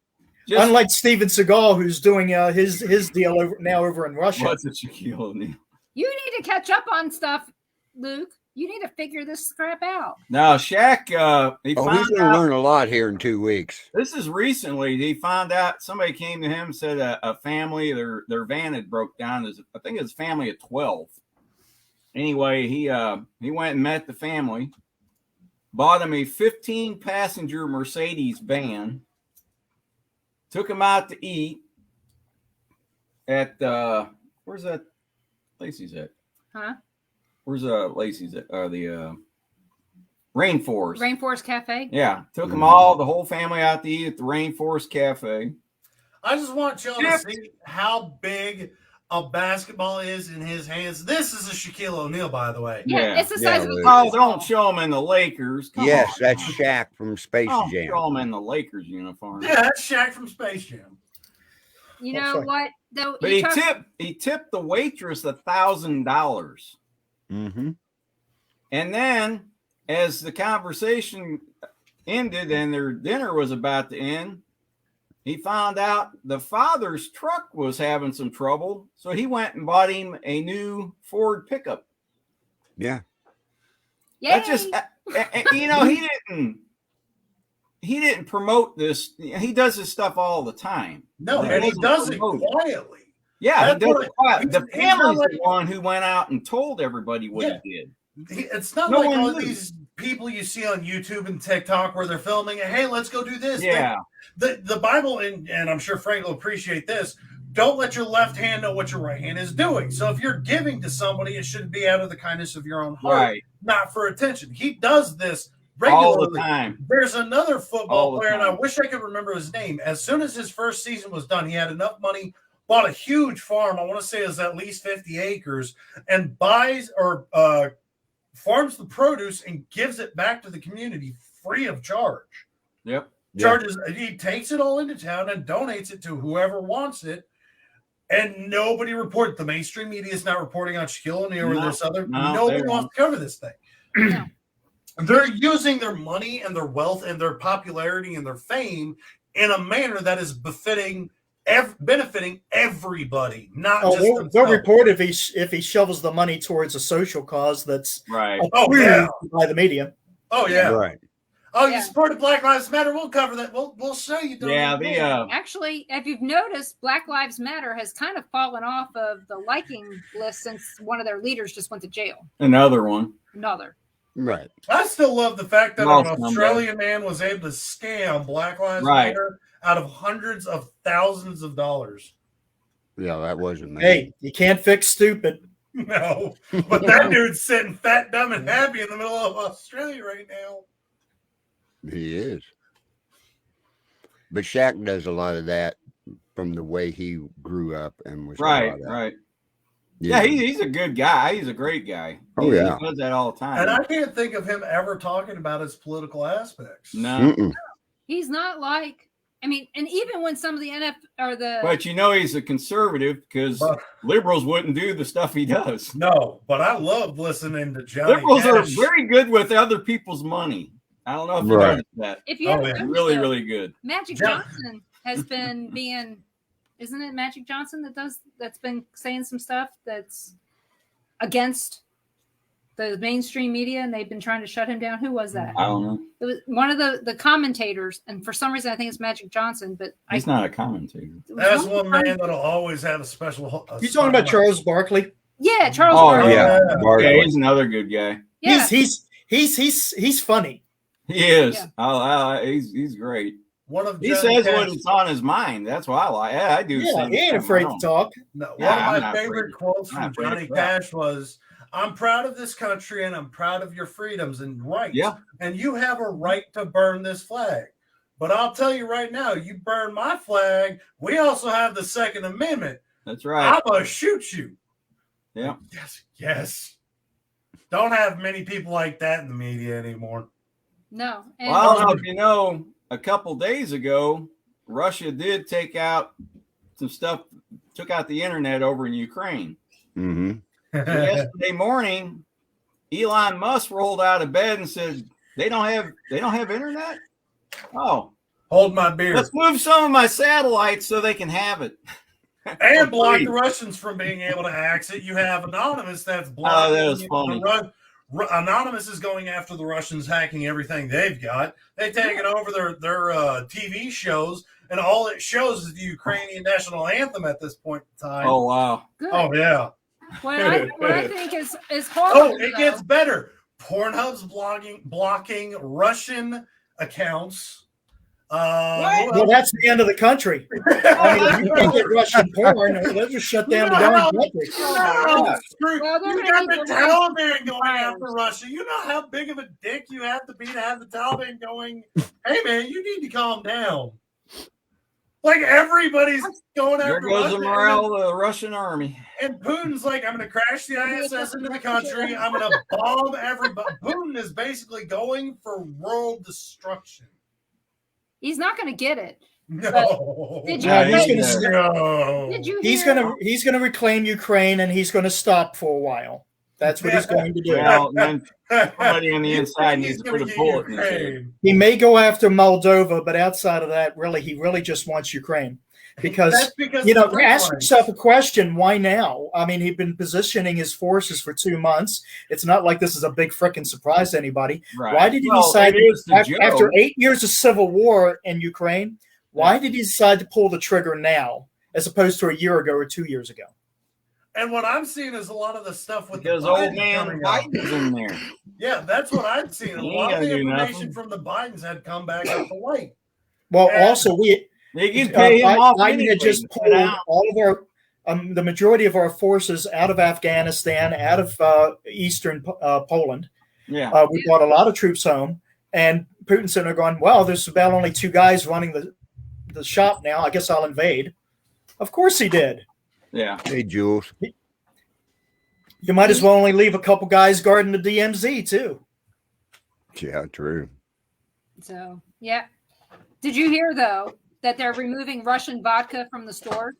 Unlike Steven Seagal, who's doing his deal over in Russia. What's a Shaquille O'Neal? You need to catch up on stuff, Luke. You need to figure this crap out. No, Shaq. He's going to learn a lot here in 2 weeks. This is recently. He found out somebody came to him and said a family their van had broke down. I think it's a family of 12. Anyway, he went and met the family, bought him a 15-passenger Mercedes van, took him out to eat at where's that Lacey's at? Huh? Where's Lacey's at? The Rainforest. Rainforest Cafe? Yeah. Took them all, the whole family out to eat at the Rainforest Cafe. I just want y'all to see how big a basketball is in his hands. This is a Shaquille O'Neal, by the way. Yeah, it's the size of a Oh, don't show him in the Lakers. Come on. That's Shaq from Space Jam. Show him in the Lakers uniform. Yeah, that's Shaq from Space Jam. You know what? Though, but he tipped the waitress $1,000. Mm-hmm. And then, as the conversation ended and their dinner was about to end, he found out the father's truck was having some trouble, so he went and bought him a new Ford pickup. Yeah. That just, he didn't promote this. He does this stuff all the time. No, and he does it quietly. Yeah, he does it quietly. The family's like, the one who went out and told everybody what he did. It's not like all these people you see on YouTube and TikTok where they're filming it. Hey, let's go do this. Yeah. The Bible, and I'm sure Frank will appreciate this, don't let your left hand know what your right hand is doing. So if you're giving to somebody, it should be out of the kindness of your own heart, not for attention. He does this regularly. All the time. There's another football player, and I wish I could remember his name. As soon as his first season was done, he had enough money, bought a huge farm. I want to say it was at least 50 acres, and buys or farms the produce and gives it back to the community free of charge. Yep. Charges. He takes it all into town and donates it to whoever wants it. And nobody reported. The mainstream media is not reporting on Shaquille O'Neal or this other. Nobody wants to cover this thing. No. They're using their money and their wealth and their popularity and their fame in a manner that is benefiting everybody, not just themselves. They'll report if he shovels the money towards a social cause that's approved by the media. Oh yeah, right. Oh, you supported Black Lives Matter. We'll cover that. We'll show you. Actually, if you've noticed, Black Lives Matter has kind of fallen off of the liking list since one of their leaders just went to jail. Another. Right. I still love the fact that an Australian man was able to scam Black Lives Matter out of hundreds of thousands of dollars. Yeah, that wasn't me. Hey, you can't fix stupid. No, but that dude's sitting fat, dumb, and happy in the middle of Australia right now. He is. But Shaq does a lot of that from the way he grew up and was right. Yeah, he's a good guy. He's a great guy. He does that all the time. And I can't think of him ever talking about his political aspects. No. He's not like, I mean, and even when some of the But he's a conservative because liberals wouldn't do the stuff he does. No, but I love listening to Johnny Liberals Cash. are very good with other people's money. I don't know if you noticed that. If you really, really good. Magic Johnson has been isn't it Magic Johnson that's been saying some stuff that's against the mainstream media, and they've been trying to shut him down. Who was that? I don't know. It was one of the commentators, and for some reason I think it's Magic Johnson, but he's not a commentator. That's one man that'll always have a special. You talking about Charles Barkley? Yeah, Charles Oh, Barkley. Yeah, Yeah, Barkley. he's another good guy. Yeah. He's funny. He is. Yeah. He's great. One of He Johnny says Cash, what is on his mind. That's why I like. Yeah, I do. the Yeah, same he ain't thing. afraid I to know. talk. no, Yeah, I'm one of not my afraid favorite to- quotes I'm not from afraid Johnny of crap. Cash was, "I'm proud of this country and I'm proud of your freedoms and rights. Yeah. And you have a right to burn this flag. But I'll tell you right now, you burn my flag, we also have the Second Amendment. That's right. I'm gonna shoot you." Yeah. Yes. Don't have many people like that in the media anymore. No. And Well, I don't know if you know, a couple days ago, Russia did take out some stuff, took out the internet over in Ukraine. Mm-hmm. So yesterday morning, Elon Musk rolled out of bed and said, "They don't have internet? Oh, Hold my beer. let's move some of my satellites so they can have it." And block Free. the Russians from being able to access it. You have Anonymous that's Oh, blocking. that was funny. Anonymous is going after the Russians, hacking everything they've got. They've taken over their TV shows, and all it shows is the Ukrainian national anthem at this point in time. Oh, wow. good. Oh, yeah. What I think is horrible. Oh, it gets better. Pornhub's blocking Russian accounts. Well, that's the end of the country. I mean, if you can get Russian porn, they'll just shut down the darn country. Well, they're You got gonna the need Taliban going fires. after Russia. You know how big of a dick you have to be to have the Taliban going, "Hey, man, you need to calm down." Like, everybody's going There after goes Russia. the morale of the Russian army. And Putin's like, "I'm going to crash the ISS into the country. I'm going to bomb everybody." Putin is basically going for world destruction. He's not going to get it. No. Did you? Yeah, he's he's gonna- No. Did you? He's hear- gonna reclaim Ukraine, and he's gonna stop for a while. That's what he's going to do. Well, then somebody on the inside needs to put a He's bullet gonna in his get head. Ukraine. He may go after Moldova, but outside of that, he really just wants Ukraine. Because That's because you know, of the ask pipelines. yourself a question: why now? I mean, he'd been positioning his forces for 2 months. It's not like this is a big freaking surprise to anybody. Right. Why did he Well, decide it is to after Joe. 8 years of civil war in Ukraine? Why did he decide to pull the trigger now, as opposed to a year ago or 2 years ago? And what I'm seeing is a lot of the stuff with Because the old Bidens man coming out. Biden's in there. Yeah, that's what I'm seeing. A He lot ain't of the gonna do information nothing. from the Bidens had come back up to light. Well, And- also They can pay him off Biden anyway. had just to pulled sit out. all of our, the majority of our forces out of Afghanistan, out of eastern Poland. Yeah. We brought a lot of troops home, and Putin said, "They're going, well, there's about only 2 guys running the shop now. I guess I'll invade." Of course he did. Yeah. Hey, Jules. You might as well only leave a couple guys guarding the DMZ too. Yeah, true. So yeah. Did you hear though that they're removing Russian vodka from the store?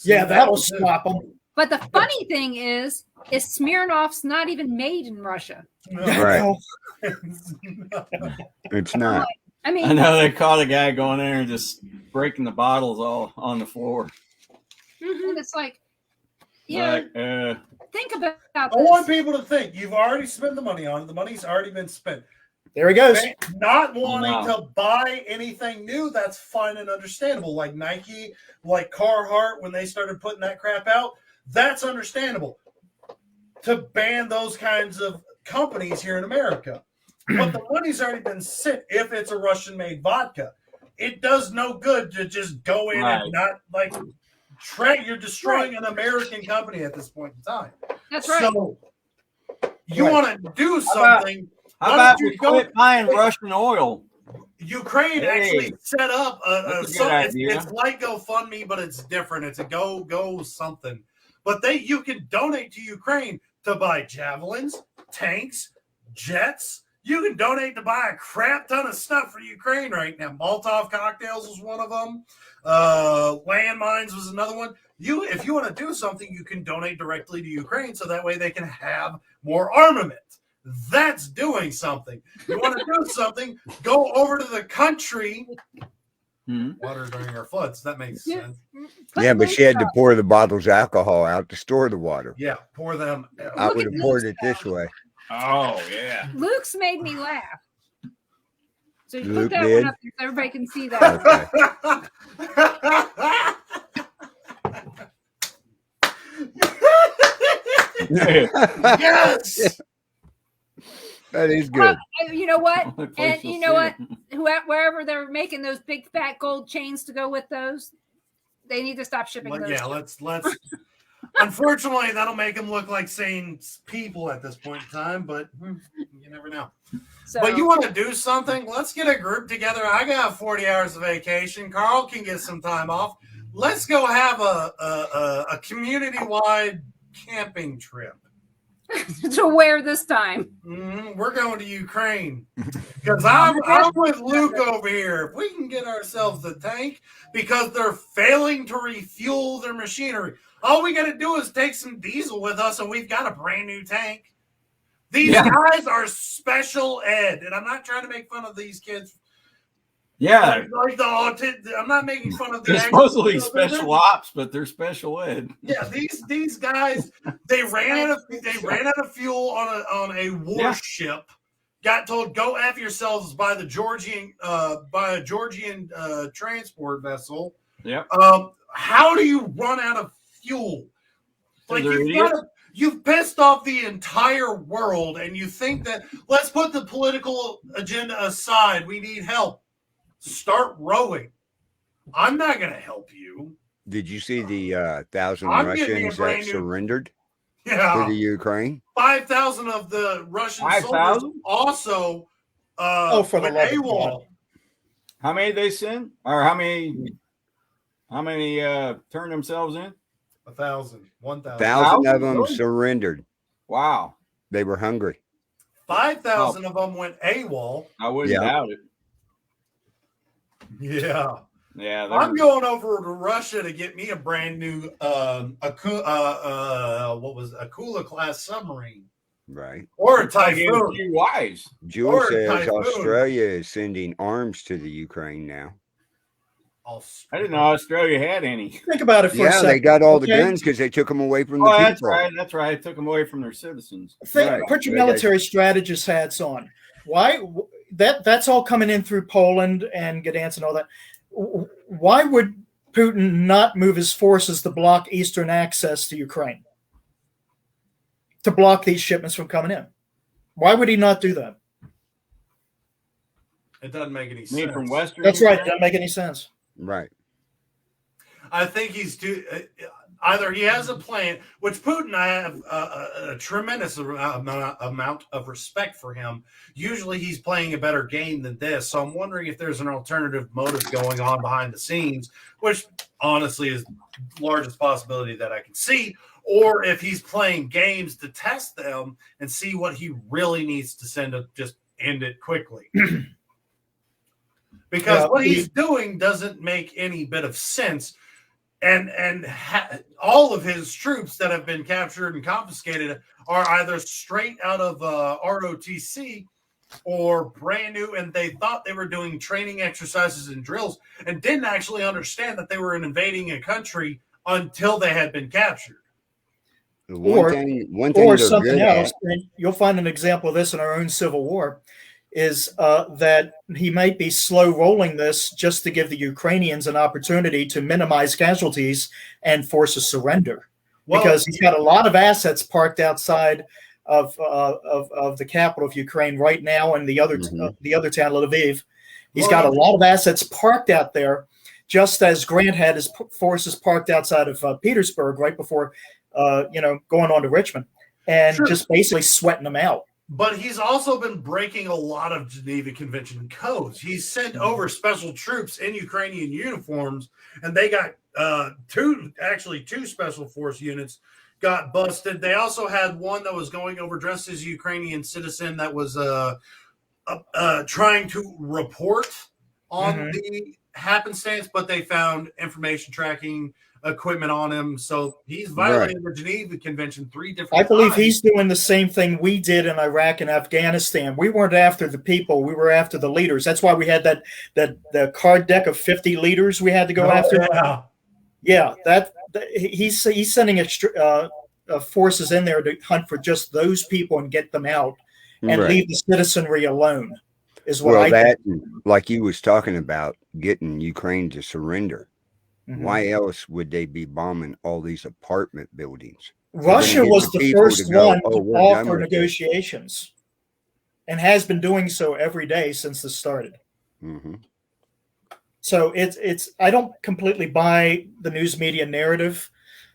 Yeah, that'll stop them. But the funny thing is Smirnoff's not even made in Russia. Right. It's not. I mean, I know they caught a guy going there and just breaking the bottles all on the floor. and it's like, yeah, Like, think about I want this. people to think you've already spent the money on it. The money's already been spent. There he goes. Not wanting Wow. to buy anything new, that's fine and understandable. Like Nike, like Carhartt, when they started putting that crap out, that's understandable. To ban those kinds of companies here in America. But the money's already been sent if it's a Russian-made vodka. It does no good to just go in Right. and not, like, you're destroying an American company at this point in time. That's right. So you Right. want to do How about- something. how Why about don't you we go- quit buying Russian oil? Ukraine Hey, actually set up that's a good idea. it's like GoFundMe, but it's different. It's a go something. But you can donate to Ukraine to buy javelins, tanks, jets. You can donate to buy a crap ton of stuff for Ukraine right now. Molotov cocktails was one of them. Landmines was another one. If you want to do something, you can donate directly to Ukraine so that way they can have more armament. That's doing something. You want to do something, go over to the country. Hmm. Water during our floods. That makes Yeah. sense. Put Yeah, but Luke's she had to up. pour the bottles of alcohol out to store the water. Yeah, pour them. I Look would at have poured this it this way. Oh, yeah. Luke's made me laugh. So you Luke put that did? one up there so everybody can see that. Okay. Yes. That is good. You know what? Only And place you you'll know see what? it. Wherever they're making those big fat gold chains to go with those, they need to stop shipping those. Yeah, let's. Unfortunately, that'll make them look like sane people at this point in time, but you never know. So, But you want to do something? Let's get a group together. I got 40 hours of vacation. Carl can get some time off. Let's go have a community-wide camping trip. to where this time? We're going to Ukraine because I'm with Luke over here. If we can get ourselves a tank because they're failing to refuel their machinery, all we got to do is take some diesel with us, and we've got a brand new tank. These guys are special ed, and I'm not trying to make fun of these kids. Yeah, Like I'm not making fun of the. they're supposedly special ops, but they're special ed. Yeah, these guys they ran out of fuel on a warship. Got told go F yourselves by a Georgian transport vessel. Yep. How do you run out of fuel? Like you've pissed off the entire world, and you think that let's put the political agenda aside. We need help. Start rowing. I'm not going to help you. Did you see the 1,000 Russians that surrendered to the Ukraine? 5,000 of the Russian soldiers also for the love of God. How many they send? Or how many turned themselves in? 1,000. 1,000 of them surrendered. Wow. They were hungry. 5,000 of them went AWOL. I wouldn't doubt it. Yeah. Yeah. I'm going over to Russia to get me a brand new Akula class submarine. Right. Or a Typhoon. Wise. Jewel says Australia is sending arms to the Ukraine now. I didn't know Australia had any. Think about it for a second. They got all the guns because they took them away from the people. That's right. That's right. They took them away from their citizens. Put your military strategist hats on. Why? That's all coming in through Poland and Gdansk and all that. Why would Putin not move his forces to block eastern access to Ukraine? To block these shipments from coming in? Why would he not do that? It doesn't make any sense. From Western? That's right. It doesn't make any sense. Right. I think he's either he has a plan, which Putin, I have a tremendous amount of respect for him. Usually he's playing a better game than this. So I'm wondering if there's an alternative motive going on behind the scenes, which honestly is the largest possibility that I can see, or if he's playing games to test them and see what he really needs to send to just end it quickly. Because what he's doing doesn't make any bit of sense. And all of his troops that have been captured and confiscated are either straight out of ROTC or brand new, and they thought they were doing training exercises and drills and didn't actually understand that they were invading a country until they had been captured. One thing something else, and you'll find an example of this in our own Civil War, is that he might be slow rolling this just to give the Ukrainians an opportunity to minimize casualties and force a surrender, because he's got a lot of assets parked outside of the capital of Ukraine right now, and the other town, Lviv. He's got a lot of assets parked out there, just as Grant had his forces parked outside of Petersburg right before, going on to Richmond, and just basically sweating them out. But he's also been breaking a lot of Geneva Convention codes. He's sent over special troops in Ukrainian uniforms, and they got two special force units got busted. They also had one that was going over dressed as a Ukrainian citizen that was trying to report on the happenstance, but they found information tracking equipment on him, so he's violating the Geneva Convention 3 different I believe times. He's doing the same thing we did in Iraq and Afghanistan. We weren't after the people, we were after the leaders. That's why we had the card deck of 50 leaders we had to go after. He's sending forces in there to hunt for just those people and get them out and leave the citizenry alone is what like he was talking about, getting Ukraine to surrender. Why else would they be bombing all these apartment buildings? Russia get was the the people first to go, one "Oh, to we're done offer with this." negotiations and has been doing so every day since this started. Mm-hmm. So it's I don't completely buy the news media narrative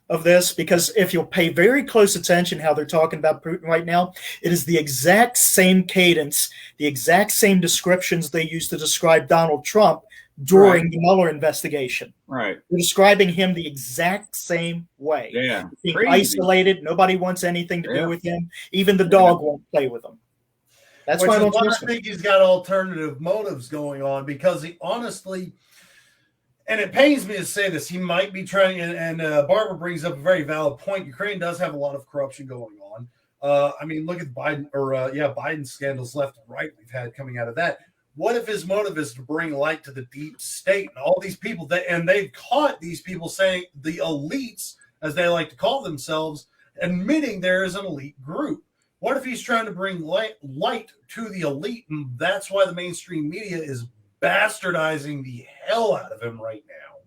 of this, because if you'll pay very close attention how they're talking about Putin right now, it is the exact same cadence, the exact same descriptions they used to describe Donald Trump during the Mueller investigation. Right. They're describing him the exact same way. Yeah. Being Crazy. isolated, nobody wants anything to do with him. Even the dog won't play with him. That's Which why I is don't why trust I him. think he's got alternative motives going on, because he honestly, and it pains me to say this, he might be trying, and Barbara brings up a very valid point. Ukraine does have a lot of corruption going on. I mean, look at Biden, Biden's scandals left and right we've had coming out of that. What if his motive is to bring light to the deep state and all these people and they've caught these people saying, the elites, as they like to call themselves, admitting there is an elite group. What if he's trying to bring light to the elite, and that's why the mainstream media is bastardizing the hell out of him right now?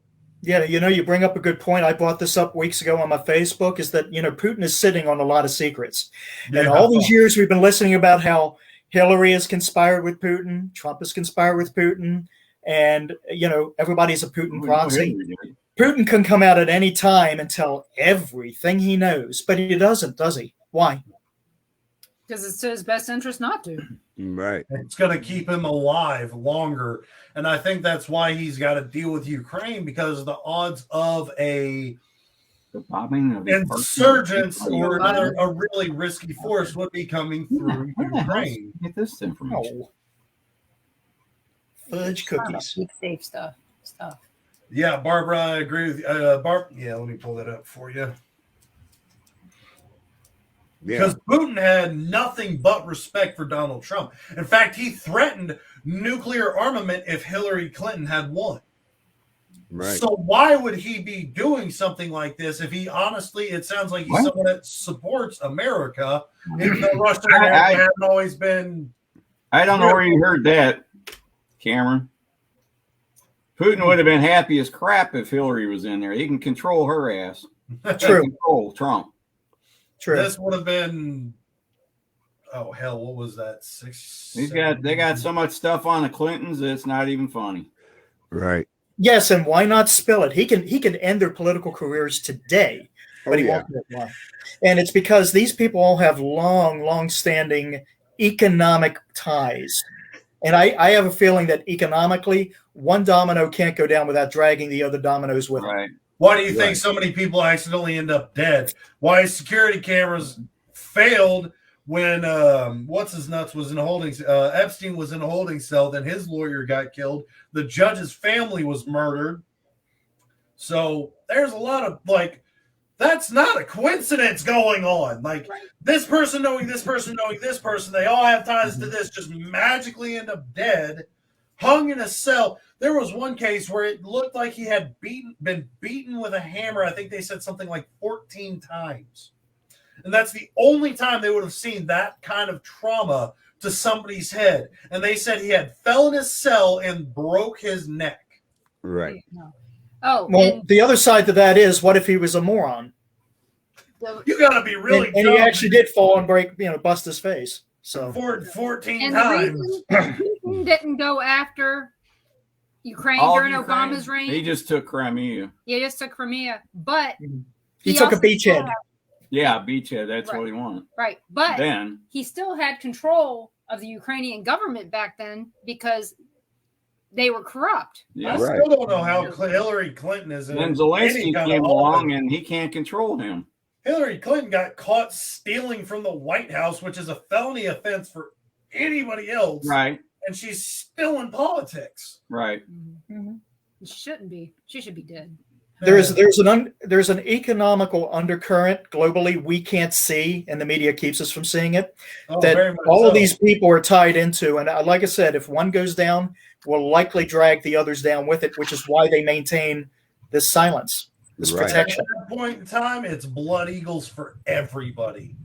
Yeah, you bring up a good point. I brought this up weeks ago on my Facebook, is that, Putin is sitting on a lot of secrets. And all these years we've been listening about how Hillary has conspired with Putin, Trump has conspired with Putin, and, everybody's a Putin proxy. Putin can come out at any time and tell everything he knows, but he doesn't, does he? Why? Because it's to his best interest not to. Right. It's going to keep him alive longer. And I think that's why he's got to deal with Ukraine, because the odds of a insurgents or a really risky force would be coming through Ukraine. Get this information. Oh. Fudge cookies. Safe stuff. Yeah, Barbara, I agree with you. Yeah, let me pull that up for you. Because Putin had nothing but respect for Donald Trump. In fact, he threatened nuclear armament if Hillary Clinton had won. Right. So why would he be doing something like this if he honestly, it sounds like he's someone that supports America, even though Russia and America haven't always been. I don't know where you heard that, Cameron. Putin would have been happy as crap if Hillary was in there. He can control her ass. True. Control Trump. True. This would have been, oh hell, what was that? They got so much stuff on the Clintons that it's not even funny. Right. Yes, and why not spill it? He can end their political careers today, but he won't do it. Why? And it's because these people all have long-standing economic ties. And I have a feeling that economically, one domino can't go down without dragging the other dominoes with it. Why do you think so many people accidentally end up dead? Why security cameras failed when what's-his-nuts was in a holding Epstein was in a holding cell, then his lawyer got killed. The judge's family was murdered. So there's a lot of, that's not a coincidence going on. This person knowing this person knowing this person, they all have ties to this, just magically end up dead, hung in a cell. There was one case where it looked like he had been beaten with a hammer. I think they said something like 14 times. And that's the only time they would have seen that kind of trauma to somebody's head. And they said he had fell in his cell and broke his neck. Right. Oh, well, the other side to that is, what if he was a moron? You got to be really and he actually did fall and bust his face. So 14 times. Putin didn't go after Ukraine during Obama's reign. He just took Crimea. Yeah, just took Crimea, but he took a beachhead. Yeah, beachhead. That's what he wanted. Right, but then he still had control of the Ukrainian government back then because they were corrupt. Yeah, I still don't know how Hillary Clinton is. Then Zelensky came along and he can't control him. Hillary Clinton got caught stealing from the White House, which is a felony offense for anybody else. Right. And she's still in politics. Right. Mm-hmm. She shouldn't be. She should be dead. There's an economical undercurrent globally we can't see, and the media keeps us from seeing it. That all of these people are tied into, and like I said, if one goes down, will likely drag the others down with it, which is why they maintain this silence, this protection. At that point in time, it's blood eagles for everybody.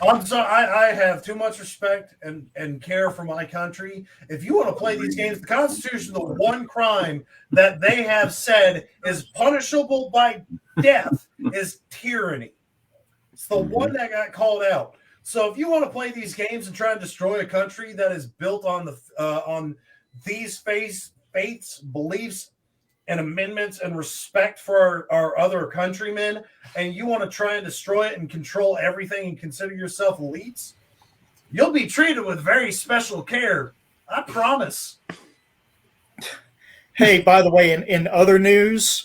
I'm sorry. I have too much respect and care for my country. If you want to play these games, the Constitution, the one crime that they have said is punishable by death is tyranny. It's the one that got called out. So if you want to play these games and try and destroy a country that is built on these faiths, beliefs, and amendments and respect for our other countrymen, and you want to try and destroy it and control everything and consider yourself elites, you'll be treated with very special care. I promise. Hey, by the way, in other news,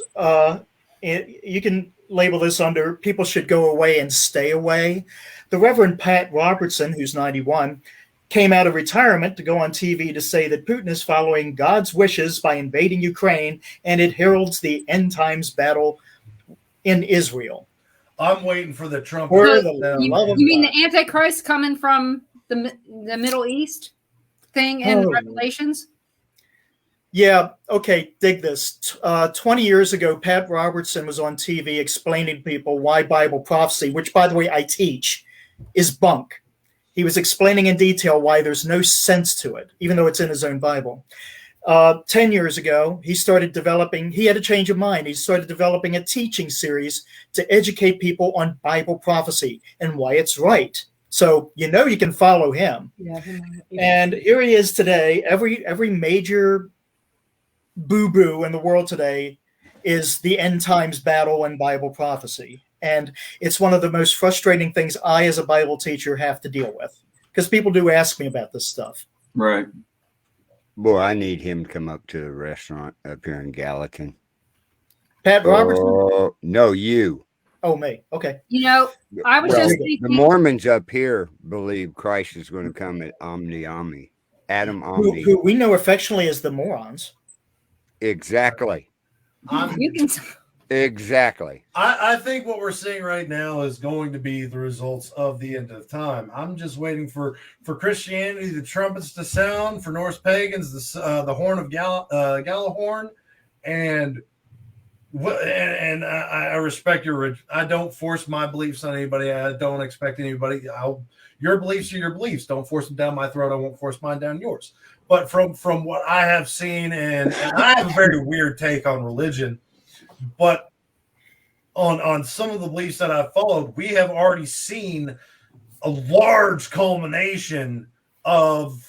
you can label this under people should go away and stay away. The Reverend Pat Robertson, who's 91, came out of retirement to go on TV to say that Putin is following God's wishes by invading Ukraine, and it heralds the end times battle in Israel. I'm waiting for the Trump. You mean the Antichrist coming from the Middle East thing in Revelations? Yeah, okay, dig this. 20 years ago, Pat Robertson was on TV explaining to people why Bible prophecy, which, by the way, I teach, is bunk. He was explaining in detail why there's no sense to it, even though it's in his own Bible. 10 years ago, he had a change of mind. He started developing a teaching series to educate people on Bible prophecy and why it's right. So, you can follow him. Yeah. And here he is today. Every major boo-boo in the world today is the end times battle and Bible prophecy. And it's one of the most frustrating things I, as a Bible teacher, have to deal with, because people do ask me about this stuff. Right. Boy, I need him to come up to the restaurant up here in Gallatin. Pat Robertson? No, you. Oh, me. Okay. I was just thinking. The Mormons up here believe Christ is going to come at Omni. Adam Omni. Who we know affectionately as the morons. Exactly. Exactly. I think what we're seeing right now is going to be the results of the end of time. I'm just waiting for Christianity, the trumpets to sound, for Norse pagans, the horn of Gallahorn, and I respect your. I don't force my beliefs on anybody. I don't expect anybody. Your beliefs are your beliefs. Don't force them down my throat. I won't force mine down yours. But from what I have seen, and I have a very weird take on religion. But on some of the beliefs that I've followed, we have already seen a large culmination of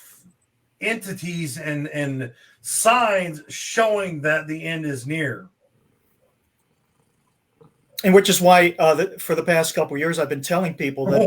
entities and signs showing that the end is near. And which is why for the past couple of years, I've been telling people that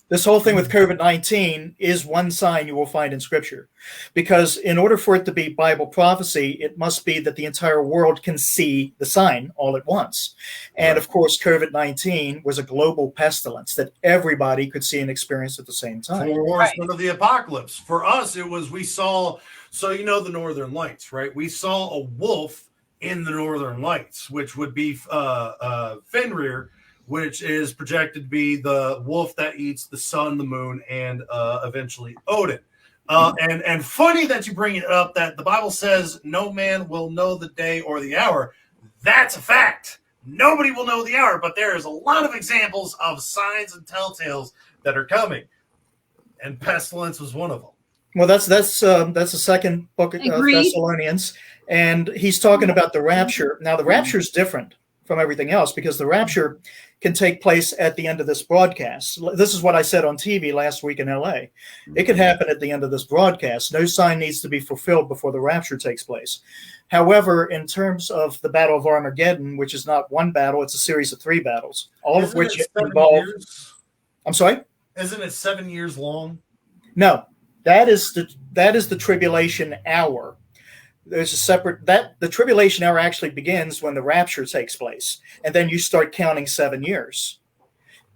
this whole thing with COVID-19 is one sign you will find in Scripture. Because in order for it to be Bible prophecy, it must be that the entire world can see the sign all at once. And of course, COVID-19 was a global pestilence that everybody could see and experience at the same time. Four horsemen of the apocalypse. For us, it was, we saw, the Northern Lights, right? We saw a wolf in the Northern Lights, which would be Fenrir, which is projected to be the wolf that eats the sun, the moon, and eventually Odin. And funny that you bring it up that the Bible says no man will know the day or the hour. That's a fact. Nobody will know the hour, but there is a lot of examples of signs and telltales that are coming, and pestilence was one of them. Well, that's the second book of Thessalonians, and he's talking about the rapture. Now, the rapture is different from everything else because the rapture can take place at the end of this broadcast. This is what I said on TV last week in LA. It could happen at the end of this broadcast. No sign needs to be fulfilled before the rapture takes place. However, in terms of the Battle of Armageddon, which is not one battle, it's a series of 3 battles, all of which involve. I'm sorry? Isn't it 7 years long? No, that is the tribulation hour. There's a separate the tribulation hour actually begins when the rapture takes place, and then you start counting 7 years.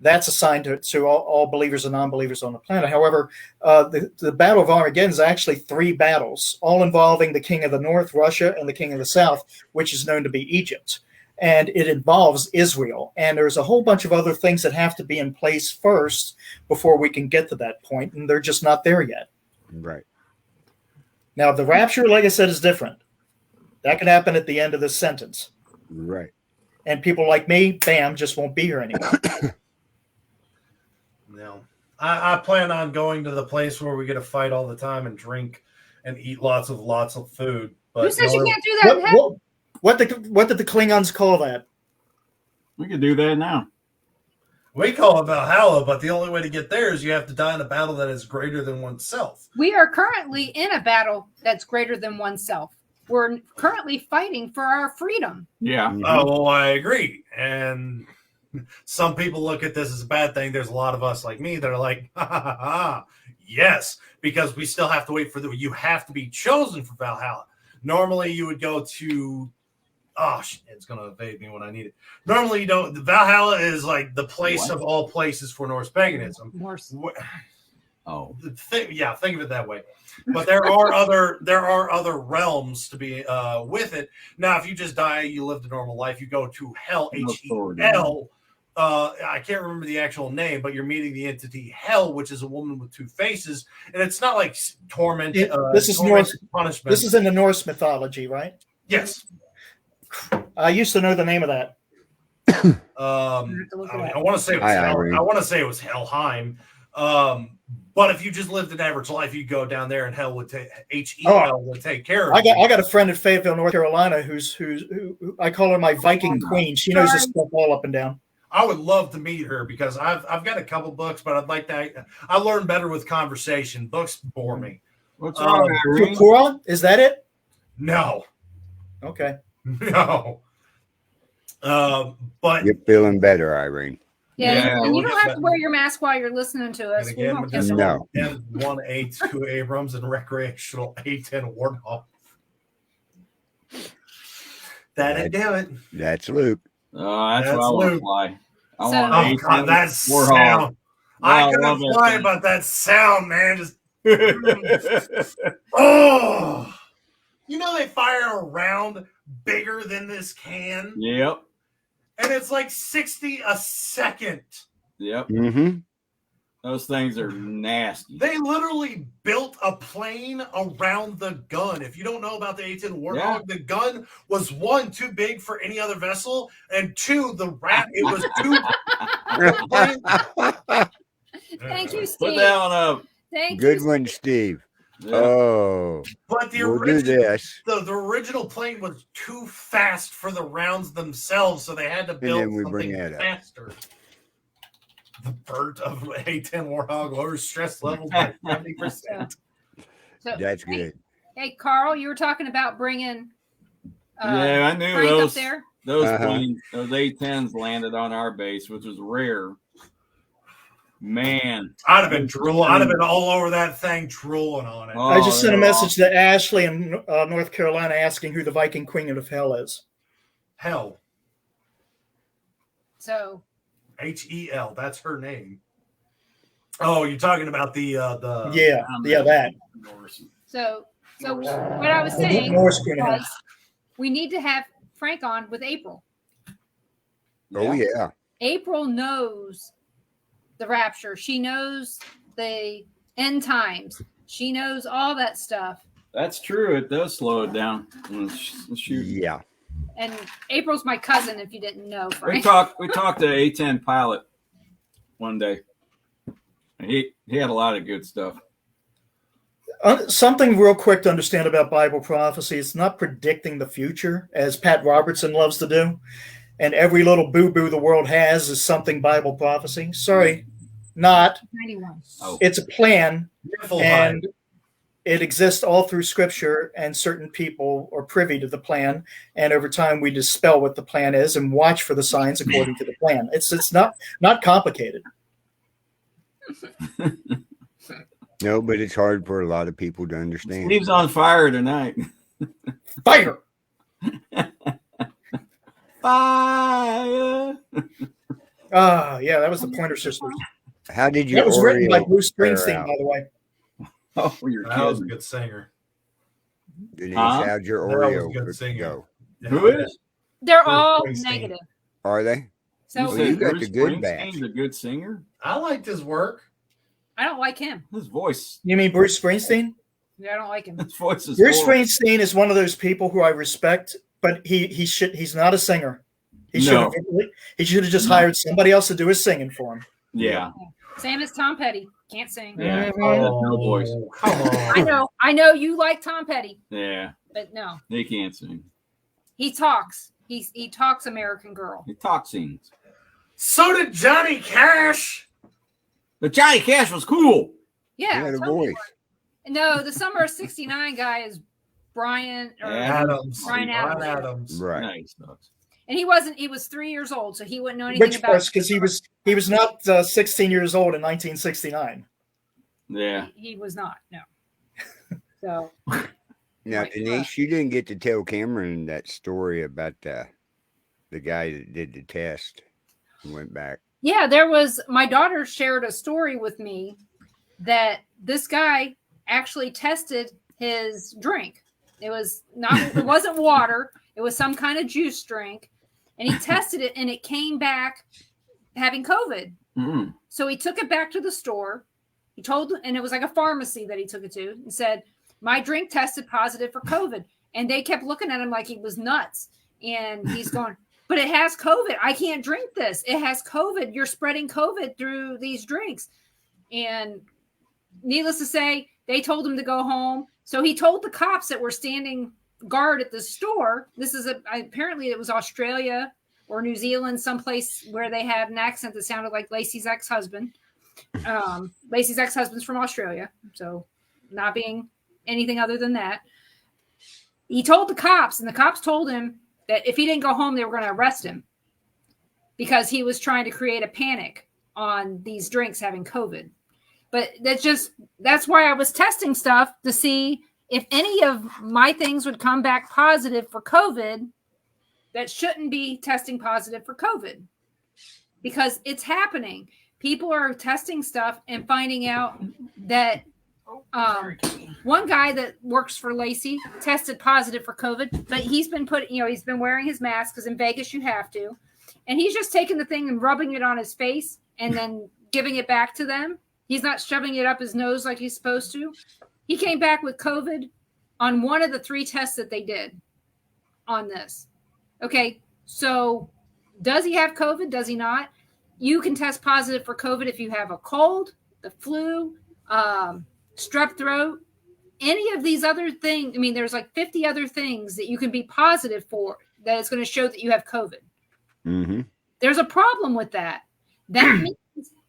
That's assigned to all believers and non-believers on the planet. However, the Battle of Armageddon is actually 3 battles, all involving the king of the north, Russia, and the king of the south, which is known to be Egypt. And it involves Israel. And there's a whole bunch of other things that have to be in place first before we can get to that point, and they're just not there yet. Right. Now, the rapture, like I said, is different. That can happen at the end of this sentence. Right. And people like me, bam, just won't be here anymore. No. I plan on going to the place where we get to fight all the time and drink and eat lots of food. But Who says you can't do that in heaven? What did the Klingons call that? We could do that now. We call it Valhalla, but the only way to get there is you have to die in a battle that is greater than oneself. We are currently in a battle that's greater than oneself. We're currently fighting for our freedom. Yeah. Oh, well, I agree. And some people look at this as a bad thing. There's a lot of us like me that are like, ha, ha, ha, ha. Yes, because we still have to wait for you have to be chosen for Valhalla. Normally you would go to, it's going to evade me when I need it. Normally you don't, Valhalla is like the place of all places for Norse paganism. Norse. Oh. Think of it that way. But there are other realms to be with it. Now, if you just die, you lived a normal life, you go to hell, H-E-L. I can't remember the actual name, but you're meeting the entity Hell, which is a woman with two faces, and it's not like torment. This is Norse punishment. This is in the Norse mythology, right? Yes. I used to know the name of that. I want to say it was Helheim. But if you just lived an average life, you go down there and Hell would take H-E-L would take care of you. I got a friend in Fayetteville, North Carolina, who I call her my Viking queen. She knows this stuff all up and down. I would love to meet her because I've got a couple books, but I'd like to. I learn better with conversation. Books bore me. What's wrong, Irene? Fukura? Is that it? No. Okay. No. But you're feeling better, Irene. Yeah, and you don't have to wear your mask while you're listening to us. And again, We just No. one A2 Abrams and recreational A10 Warthog. That'd do it. That's Luke. Oh, that's what I want to fly. I want Oh, A10 God, that Warthog. sound. I I couldn't love it. fly about that sound, man. Just oh, they fire a round bigger than this can, Yep. and it's like 60 a second. Yep. Mm-hmm. Those things are nasty. They literally built a plane around the gun. If you don't know about the A-10 Warthog, the gun was one, too big for any other vessel, and two, it was too. Thank you, Steve. Put that one up. Thank Good you. one, Steve. Yeah. Oh, But the we'll do original, this. the original plane was too fast for the rounds themselves, so they had to build then we bring something that up. faster. The bird of A-10 Warthog lowers stress levels by 70%. So, That's good. Hey, Carl, you were talking about bringing. Yeah, I knew Frank up those. there. Those planes, those A-10s landed on our base, which was rare. Man, I'd have been drooling. I'd have been all over that thing, drooling on it. Oh, I just sent a they're message to Ashley in North Carolina asking who the Viking Queen of Hell is. Hell, So H-E-L. That's her name. Oh, you're talking about the that. So what I was The saying Norse Queen of Hell. was we need to have Frank on with April. Oh, yeah. April knows the rapture. She knows the end times. She knows all that stuff. That's true. It does slow it down. Shoot. Yeah. And April's my cousin, if you didn't know, We Frank. talked to A-10 pilot one day. He had a lot of good stuff. Something real quick to understand about Bible prophecy: it's not predicting the future, as Pat Robertson loves to do. And every little boo-boo the world has is something Bible prophecy. Sorry, not. 91. Oh. It's a plan, Niflheim. and it exists all through Scripture, and certain people are privy to the plan. And over time, we dispel what the plan is and watch for the signs according to the plan. It's not complicated. No, but it's hard for a lot of people to understand. Steve's on fire tonight. Fire! Fire. Yeah, that was the Pointer Sisters. How did you? That was written by Oreo Bruce wear Springsteen, out? by the way. Oh, you're That was a kidding. good singer. Denise, Huh? how'd your That was a Oreo good singer. go? Who is? They're Bruce all Springsteen. negative. Are they? So Well, you got Bruce the good Springsteen's batch. a good singer. I liked his work. I don't like him. His voice. You mean Bruce Springsteen? Yeah, I don't like him. His voice is Bruce horrible. Springsteen is one of those people who I respect, but he's not a singer. He should No. have just hired somebody else to do his singing for him. Yeah. Same as Tom Petty. Can't sing. Yeah. Mhm. No voice. Come on. I know you like Tom Petty, Yeah. but no. He can't sing. He talks. He talks American Girl. He talks sings. So did Johnny Cash. But Johnny Cash was cool. Yeah. Yeah, the totally. voice. No, the Summer of '69 guy is Brian Adams. Brian Adams. Adams. Right. Nice. Sucks. And he was 3 years old, so he wouldn't know anything Which about was because he was not 16 years old in 1969. Yeah. He was not, no. So Now, Right. Denise, you didn't get to tell Cameron that story about the guy that did the test and went back. yeah, my daughter shared a story with me that this guy actually tested his drink. It wasn't water, it was some kind of juice drink. And he tested it and it came back having COVID. Mm. So he took it back to the store. And it was like a pharmacy that he took it to, and said, my drink tested positive for COVID. And they kept looking at him like he was nuts. And he's going, but it has COVID. I can't drink this. It has COVID. You're spreading COVID through these drinks. And needless to say, they told him to go home. So he told the cops that were standing guard at the store. This is apparently it was Australia or New Zealand, someplace where they had an accent that sounded like Lacey's ex-husband. Lacey's ex-husband's from Australia, so not being anything other than that. He told the cops, and the cops told him that if he didn't go home, they were going to arrest him because he was trying to create a panic on these drinks having COVID. But that's why I was testing stuff to see if any of my things would come back positive for COVID that shouldn't be testing positive for COVID, because it's happening. People are testing stuff and finding out that one guy that works for Lacey tested positive for COVID, but he's been wearing his mask because in Vegas you have to, and he's just taking the thing and rubbing it on his face and then giving it back to them. He's not shoving it up his nose like he's supposed to. He came back with COVID on one of the 3 tests that they did on this. Okay, so does he have COVID? Does he not? You can test positive for COVID if you have a cold, the flu, strep throat, any of these other things. I mean, there's like 50 other things that you can be positive for that is going to show that you have COVID. Mm-hmm. There's a problem with that. That means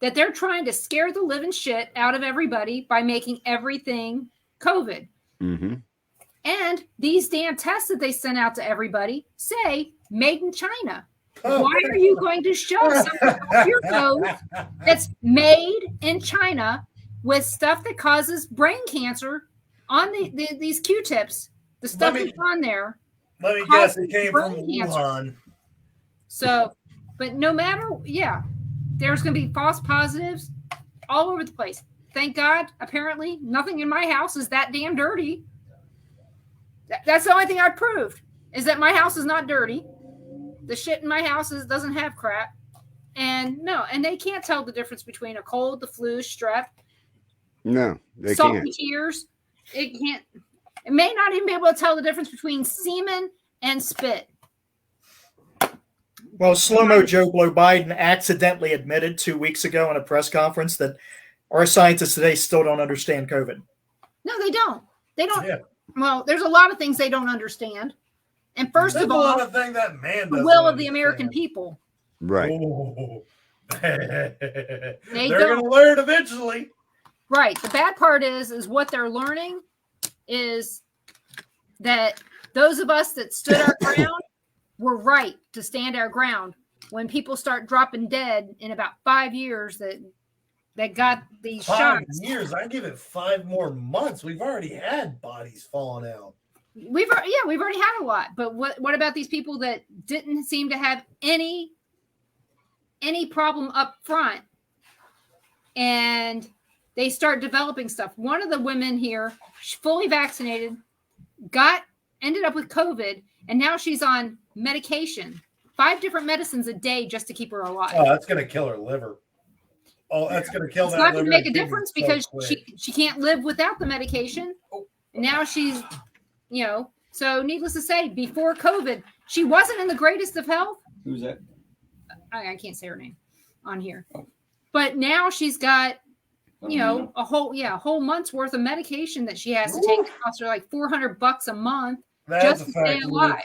that they're trying to scare the living shit out of everybody by making everything COVID. Mm-hmm. And these damn tests that they sent out to everybody say made in China. Why are you going to show something off your nose that's made in China with stuff that causes brain cancer on these Q-tips? The stuff that's on there. Let me guess, it came from brain cancer. Wuhan. So, but no matter, there's going to be false positives all over the place. Thank God, apparently, nothing in my house is that damn dirty. That's the only thing I proved, is that my house is not dirty. The shit in my house doesn't have crap. And they can't tell the difference between a cold, the flu, strep. No, they salty can't. tears. It can't. It may not even be able to tell the difference between semen and spit. Well, Slow-Mo Joe Blow Biden accidentally admitted 2 weeks ago in a press conference that our scientists today still don't understand COVID. No, they don't. They don't. Yeah. Well, there's a lot of things they don't understand. And first There's of a all, lot of things that man the doesn't will of the understand. American people. Right. Oh. They're don't. going to learn eventually. Right. The bad part is what they're learning is that those of us that stood our ground were right to stand our ground. When people start dropping dead in about 5 years that got these 5 shots. years. I give it 5 more months. We've already had bodies falling out. We've already had a lot. But what about these people that didn't seem to have any problem up front, and they start developing stuff? One of the women here, fully vaccinated, ended up with COVID, and now she's on medication, 5 different medicines a day just to keep her alive. Oh, that's going to kill her liver. Oh, that's going to kill It's that not going to liver make a and kidney difference so because quick. she can't live without the medication. And now she's, so needless to say, before COVID, she wasn't in the greatest of health. Who's that? I can't say her name on here. But now she's got, a whole month's worth of medication that she has to take. It costs her like $400 a month just to stay alive.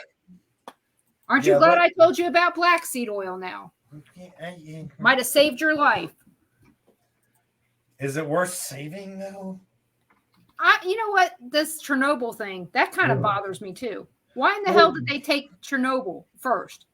Aren't you glad I told you about black seed oil now? Might have saved your life. Is it worth saving though? You know what? This Chernobyl thing, that kind of bothers me too. Why in the hell did they take Chernobyl first?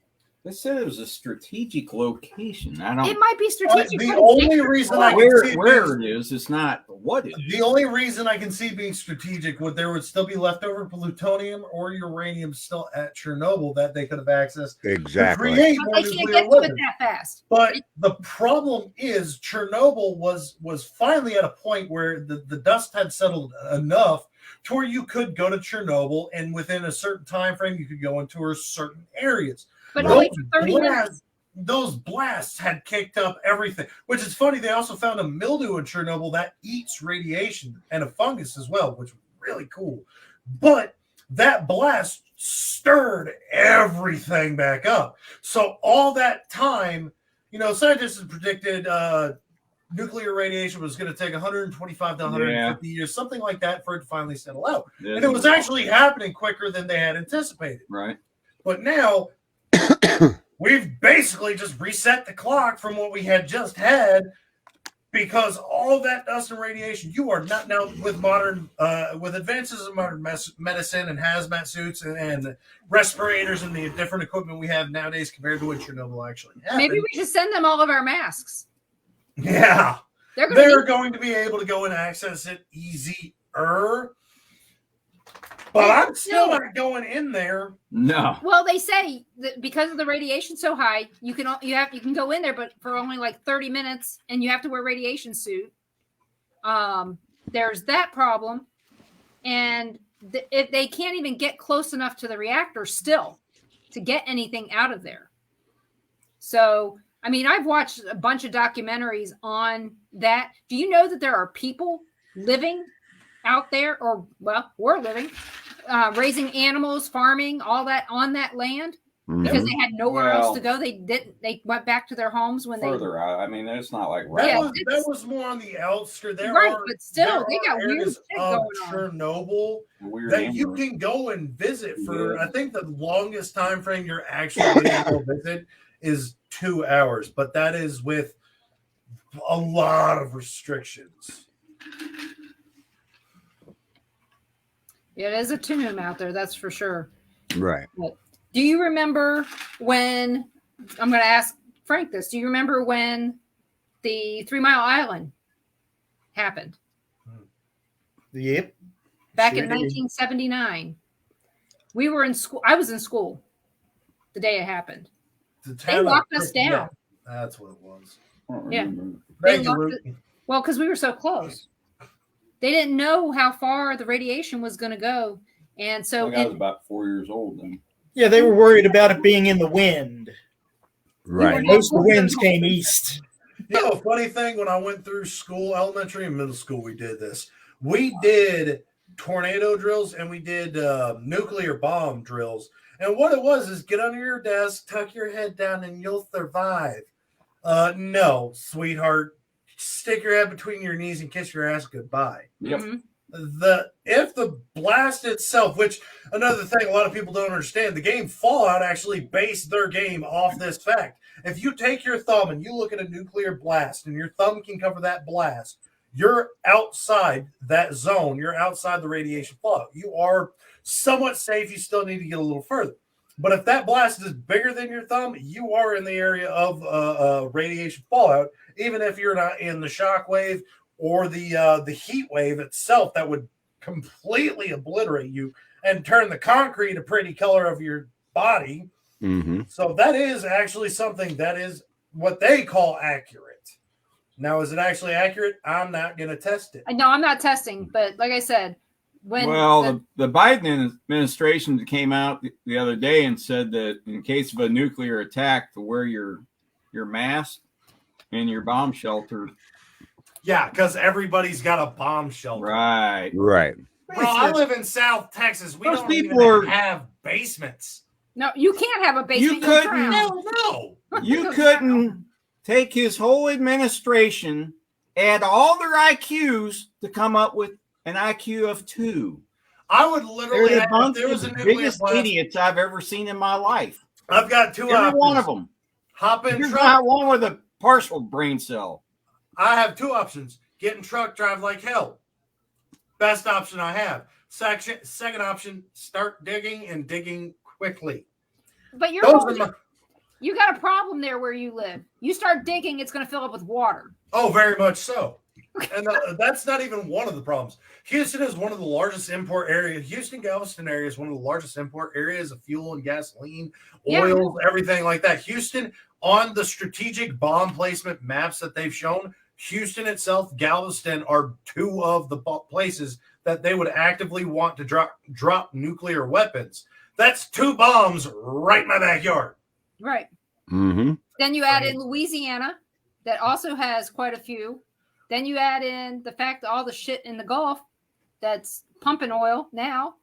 They said it was a strategic location. I don't. It might be strategic. The only reason I can see where it is, it's not what it is. The only reason I can see being strategic there would still be leftover plutonium or uranium still at Chernobyl that they could have accessed. Exactly. To create But they can't get to it that fast. But the problem is Chernobyl was finally at a point where the dust had settled enough to where you could go to Chernobyl, and within a certain time frame you could go and tour certain areas. But only for 30 minutes. Those blasts had kicked up everything, which is funny. They also found a mildew in Chernobyl that eats radiation and a fungus as well, which was really cool. But that blast stirred everything back up. So all that time, scientists had predicted nuclear radiation was going to take 125 to 150 years, something like that, for it to finally settle out. Yeah, and it was actually happening quicker than they had anticipated. Right. But now we've basically just reset the clock from what we had just had, because all that dust and radiation, you are not now with modern, with advances in modern medicine and hazmat suits and respirators and the different equipment we have nowadays compared to what Chernobyl actually happened. Maybe we should send them all of our masks. Yeah. They're going to be able to go and access it easier. But I'm still not going in there. No. Well, they say that because of the radiation so high, you can go in there, but for only like 30 minutes, and you have to wear a radiation suit. There's that problem, and if they can't even get close enough to the reactor still to get anything out of there. So, I mean, I've watched a bunch of documentaries on that. Do you know that there are people living out there, or were living, raising animals, farming, all that on that land because they had nowhere else to go? They went back to their homes when further out. I mean, it's not like that was more on the outskirts. But still, they got weird shit going on. Chernobyl that you can go and visit for. I think the longest time frame you're actually able to visit is 2 hours, but that is with a lot of restrictions. Yeah, it is a tomb out there, that's for sure. Right. But do you remember when, I'm going to ask Frank this, do you remember when the 3 Mile Island happened? Yep. Back in 1979. We were in school. I was in school the day it happened. They locked us down. Yeah, that's what it was. Yeah. Well, because we were so close. They didn't know how far the radiation was going to go. And so I was about 4 years old then. Yeah, they were worried about it being in the wind. Right. And most of the winds came east. Funny thing, when I went through school, elementary and middle school, we did this. We did tornado drills and we did nuclear bomb drills. And what it was is get under your desk, tuck your head down, and you'll survive. No, sweetheart. Stick your head between your knees and kiss your ass goodbye. Yep. If the blast itself, which another thing a lot of people don't understand, the game Fallout actually based their game off this fact. If you take your thumb and you look at a nuclear blast and your thumb can cover that blast, you're outside that zone. You're outside the radiation fallout. You are somewhat safe. You still need to get a little further. But if that blast is bigger than your thumb, you are in the area of radiation fallout, even if you're not in the shock wave or the heat wave itself that would completely obliterate you and turn the concrete a pretty color of your body. Mm-hmm. So that is actually something that is what they call accurate. Now, is it actually accurate? I'm not going to test it. No, I'm not testing. But like I said, the Biden administration came out the other day and said that in case of a nuclear attack, to wear your mask and your bomb shelter. Yeah, because everybody's got a bomb shelter. Right. Right. Bro, I live in South Texas. We Those don't people even have basements. No, you can't have a basement. You couldn't. No. You couldn't take his whole administration, add all their IQs to come up with an IQ of 2. I would literally They're have, the if bunch there was of a the nuclear biggest blast. idiots I've ever seen in my life. I've got two Every options. one of them. Hop in There's truck. not one with a partial brain cell. I have two options. Get in truck, drive like hell. Best option I have. Second option, start digging and digging quickly. But you got a problem there where you live. You start digging, it's going to fill up with water. Oh, very much so. And that's not even one of the problems. Houston is one of the largest import areas. Houston-Galveston area is one of the largest import areas of fuel and gasoline, oils, everything like that. Houston, on the strategic bomb placement maps that they've shown, Houston itself, Galveston are two of the places that they would actively want to drop nuclear weapons. That's 2 bombs right in my backyard. Right. Mm-hmm. Then you add in Louisiana, that also has quite a few. Then you add in the fact that all the shit in the Gulf that's pumping oil now.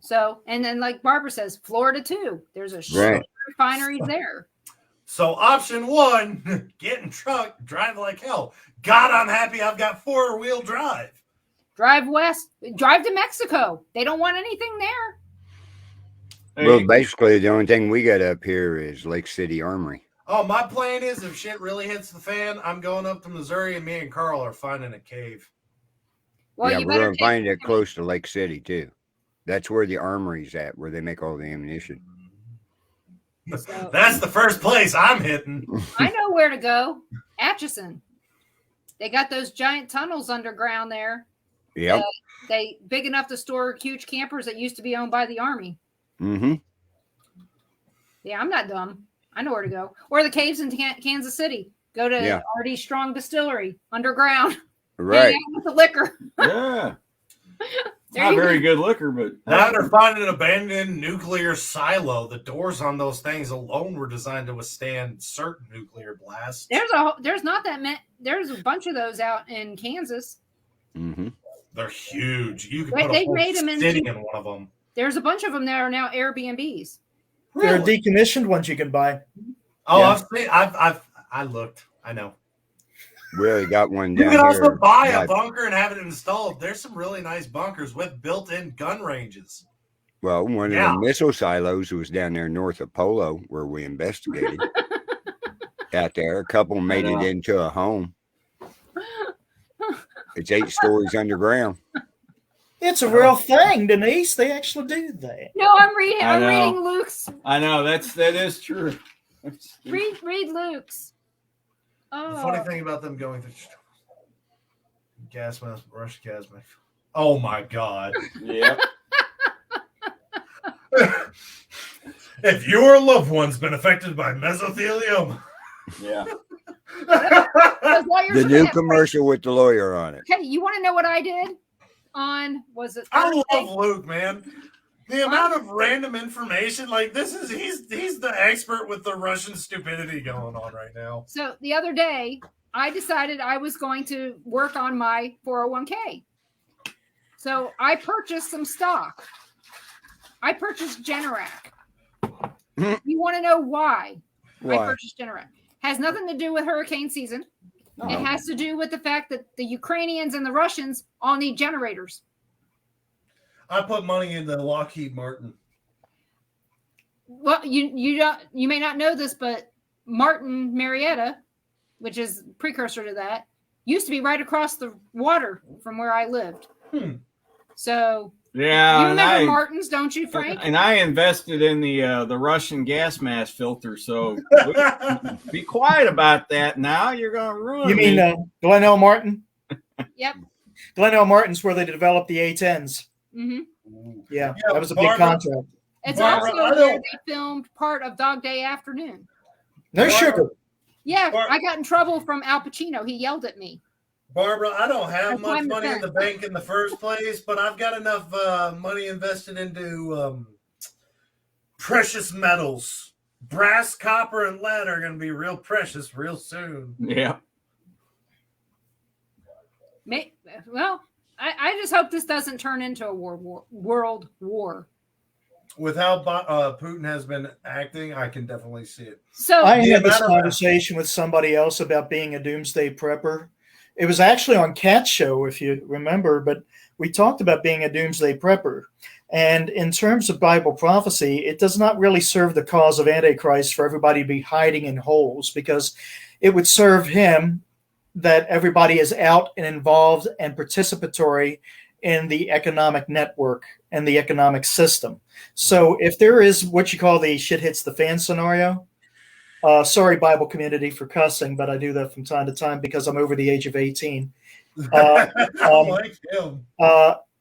So, and then like Barbara says, Florida too. There's a shit refinery there. So option 1, get in truck, drive like hell. God, I'm happy I've got 4-wheel drive. Drive west, drive to Mexico. They don't want anything there. Well, basically, the only thing we got up here is Lake City Armory. Oh, my plan is if shit really hits the fan, I'm going up to Missouri and me and Carl are finding a cave. Well, yeah, you we're better going to find it close to Lake City, too. That's where the armory's at, where they make all the ammunition. So, that's the first place I'm hitting. I know where to go. Atchison. They got those giant tunnels underground there. Yep. They big enough to store huge campers that used to be owned by the Army. Mm-hmm. Yeah, I'm not dumb. I know where to go. Or the caves in Kansas City. Go to R.D. Strong Distillery underground. Right. Hang out with the liquor. Yeah. Not very good liquor, but now they're finding an abandoned nuclear silo. The doors on those things alone were designed to withstand certain nuclear blasts. There's not that many. There's a bunch of those out in Kansas. Mm-hmm. They're huge. You can put a whole city in one of them. There's a bunch of them that are now Airbnbs. There are decommissioned ones you can buy. Oh, yeah. I've seen. I looked. I know. We already got one down You can here. also buy a bunker and have it installed. There's some really nice bunkers with built-in gun ranges. Well, one of the missile silos was down there north of Polo, where we investigated. Out there, a couple made it into a home. It's 8 stories underground. It's a real thing, Denise. They actually do that. No, I'm reading Luke's. I know that is true. Read Luke's. Oh. The funny thing about them going through gas mask, Russian gas mask. Oh my God. Yep. If your loved one's been affected by mesothelioma. Yeah. The new commercial with the lawyer on it. Okay, you want to know what I did on, was it Thursday? I love Luke, man. The amount of random information, like this is, he's the expert with the Russian stupidity going on right now. So the other day, I decided I was going to work on my 401k. So I purchased some stock. I purchased Generac. You want to know why? I purchased Generac? Has nothing to do with hurricane season. No. It has to do with the fact that the Ukrainians and the Russians all need generators. I put money into Lockheed Martin. Well, you may not know this, but Martin Marietta, which is precursor to that, used to be right across the water from where I lived. So yeah, you remember Martin's, don't you, Frank? And I invested in the Russian gas mask filter. So be quiet about that. Now you're going to ruin. You mean Glenn L. Martin? Yep. Glenn L. Martin's where they developed the A-10s. Mm-hmm. Yeah, that was a big contract. It's also where they filmed part of Dog Day Afternoon. No sugar. Yeah, I got in trouble from Al Pacino. He yelled at me. Barbara, I don't have much money in the bank in the first place, but I've got enough money invested into precious metals. Brass, copper, and lead are going to be real precious real soon. Yeah. Well, I just hope this doesn't turn into a world war. with how Putin has been acting, I can definitely see it. So I The had this amount of- conversation with somebody else about being a doomsday prepper. It was actually on Cat's show, if you remember, but we talked about being a doomsday prepper. And in terms of Bible prophecy, it does not really serve the cause of Antichrist for everybody to be hiding in holes, because it would serve him that everybody is out and involved and participatory in the economic network and the economic system. So if there is what you call the shit hits the fan scenario, sorry, Bible community, for cussing, but I do that from time to time because I'm over the age of 18. I like him.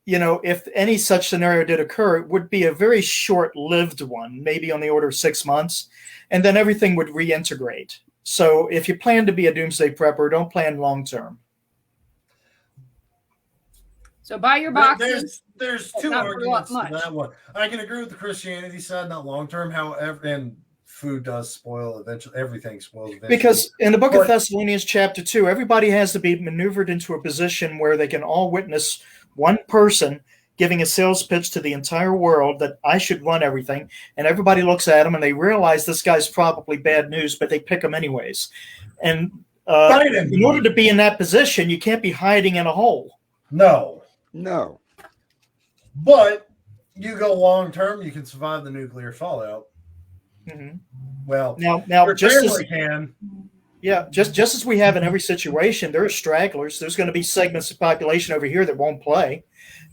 If any such scenario did occur, it would be a very short-lived one, maybe on the order of 6 months, and then everything would reintegrate. So if you plan to be a doomsday prepper, don't plan long-term. so buy your boxes. There's but two not for arguments to much. that one. I can agree with the Christianity side, not long term. However, and food does spoil eventually. Everything spoils eventually. Because in the book of But- Thessalonians chapter 2, everybody has to be maneuvered into a position where they can all witness one person giving a sales pitch to the entire world that I should run everything. And everybody looks at him and they realize this guy's probably bad news, but they pick him anyways. And in order to be in that position, you can't be hiding in a hole. No. But you go long term, you can survive the nuclear fallout. Mm-hmm. Well, Now, your just as family can. Yeah, just as we have in every situation, there are stragglers. There's going to be segments of population over here that won't play.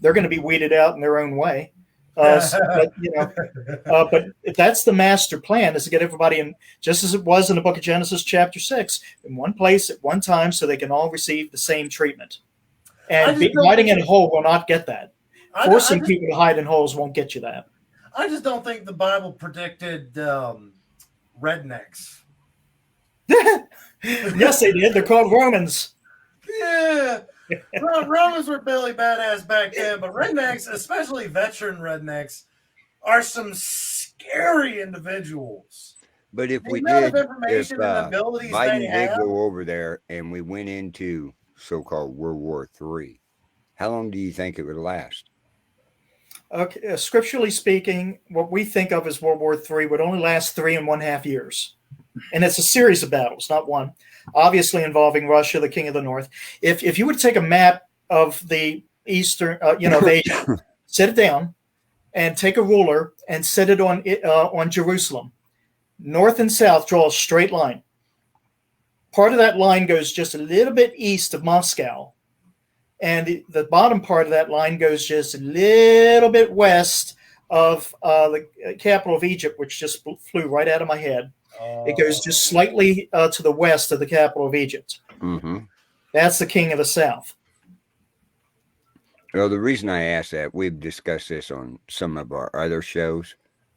They're going to be weeded out in their own way. But if that's the master plan, is to get everybody in, just as it was in the book of Genesis chapter 6, in one place at one time so they can all receive the same treatment. And hiding in a hole will not get that. Forcing people to hide in holes won't get you that. I just don't think the Bible predicted rednecks. Yes, they did. They're called Romans. Yeah. Romans were Billy badass back then, but rednecks, especially veteran rednecks, are some scary individuals. But if The we amount did, of information and abilities they Biden did have, go over there and we went into so-called World War III, how long do you think it would last? Okay, scripturally speaking, what we think of as World War III would only last 3.5 years. And it's a series of battles, not one. Obviously involving Russia, the king of the north. If you would take a map of the eastern, of Asia, set it down, and take a ruler and set it on Jerusalem, north and south, draw a straight line. Part of that line goes just a little bit east of Moscow, and the bottom part of that line goes just a little bit west of the capital of Egypt, which just flew right out of my head. It goes just slightly to the west of the capital of Egypt. Mm-hmm. That's the king of the south. Well, the reason I asked that, we've discussed this on some of our other shows.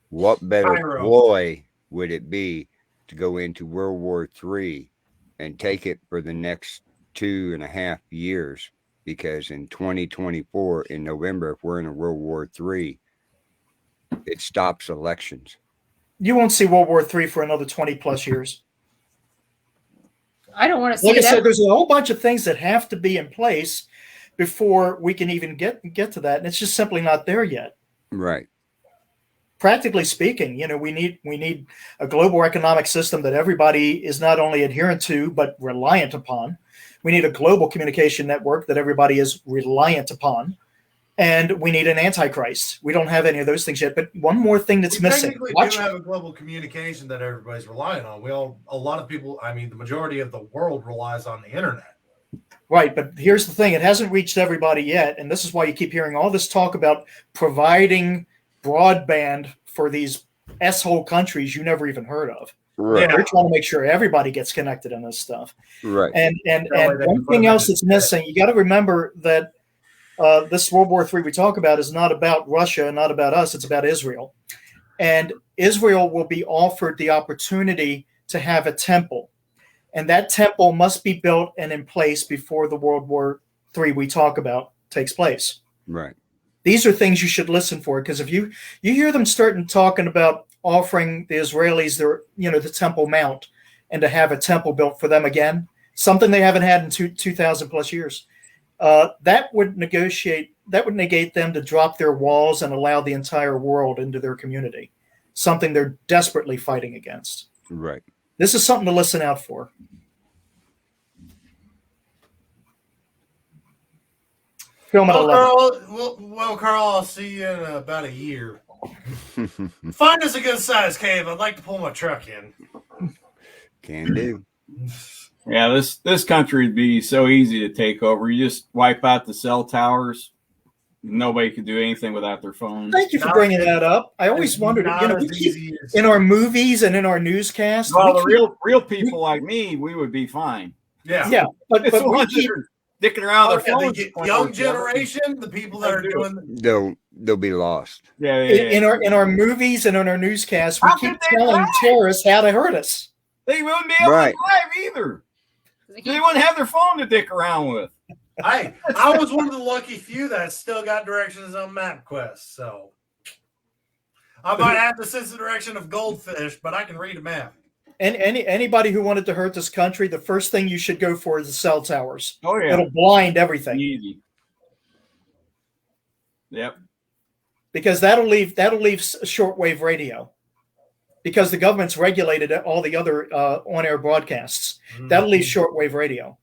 What better ploy would it be to go into World War III and take it for the next 2.5 years? Because in 2024, in November, if we're in a World War III, it stops elections. You won't see World War III for another 20 plus years. I don't want to see Like I that. said, there's a whole bunch of things that have to be in place before we can even get to that, and it's just simply not there yet. Right. Practically speaking, we need a global economic system that everybody is not only adherent to but reliant upon. We need a global communication network that everybody is reliant upon. And we need an antichrist. We don't have any of those things yet. But one more thing that's missing. Technically, do have a global communication that everybody's relying on. A lot of people, the majority of the world relies on the internet. Right, but here's the thing. It hasn't reached everybody yet. And this is why you keep hearing all this talk about providing broadband for these S-hole countries you never even heard of. Right. They're trying to make sure everybody gets connected in this stuff. Right. And one thing else that's missing, you got to remember that this World War III we talk about is not about Russia, not about us. It's about Israel. And Israel will be offered the opportunity to have a temple. And that temple must be built and in place before the World War III we talk about takes place. Right. These are things you should listen for, because if you hear them starting talking about offering the Israelis the Temple Mount and to have a temple built for them again, something they haven't had in 2,000 plus years, that would negotiate negate them to drop their walls and allow the entire world into their community, something they're desperately fighting against. Right. This is something to listen out for. Film at 11. Carl, I'll see you in about a year. Find us a good sized cave. I'd like to pull my truck in. Can do. Yeah, this country would be so easy to take over. You just wipe out the cell towers. Nobody could do anything without their phones. Thank you for bringing that up. I always wondered, in our movies and in our newscasts. Well, the real people like me, we would be fine. Yeah, but we keep dicking around their phones. The young generation, the people that are doing, they'll be lost. Yeah. In our movies and in our newscasts, we keep telling terrorists how to hurt us. They wouldn't be able to drive either. They wouldn't have their phone to dick around with. I was one of the lucky few that still got directions on MapQuest, so I might have to sense the direction of goldfish, but I can read a map. And anybody who wanted to hurt this country, the first thing you should go for is the cell towers. Oh yeah, it'll blind everything. Easy. Yep. Because that'll leave shortwave radio. Because the government's regulated all the other on-air broadcasts. Mm-hmm. That'll leave shortwave radio.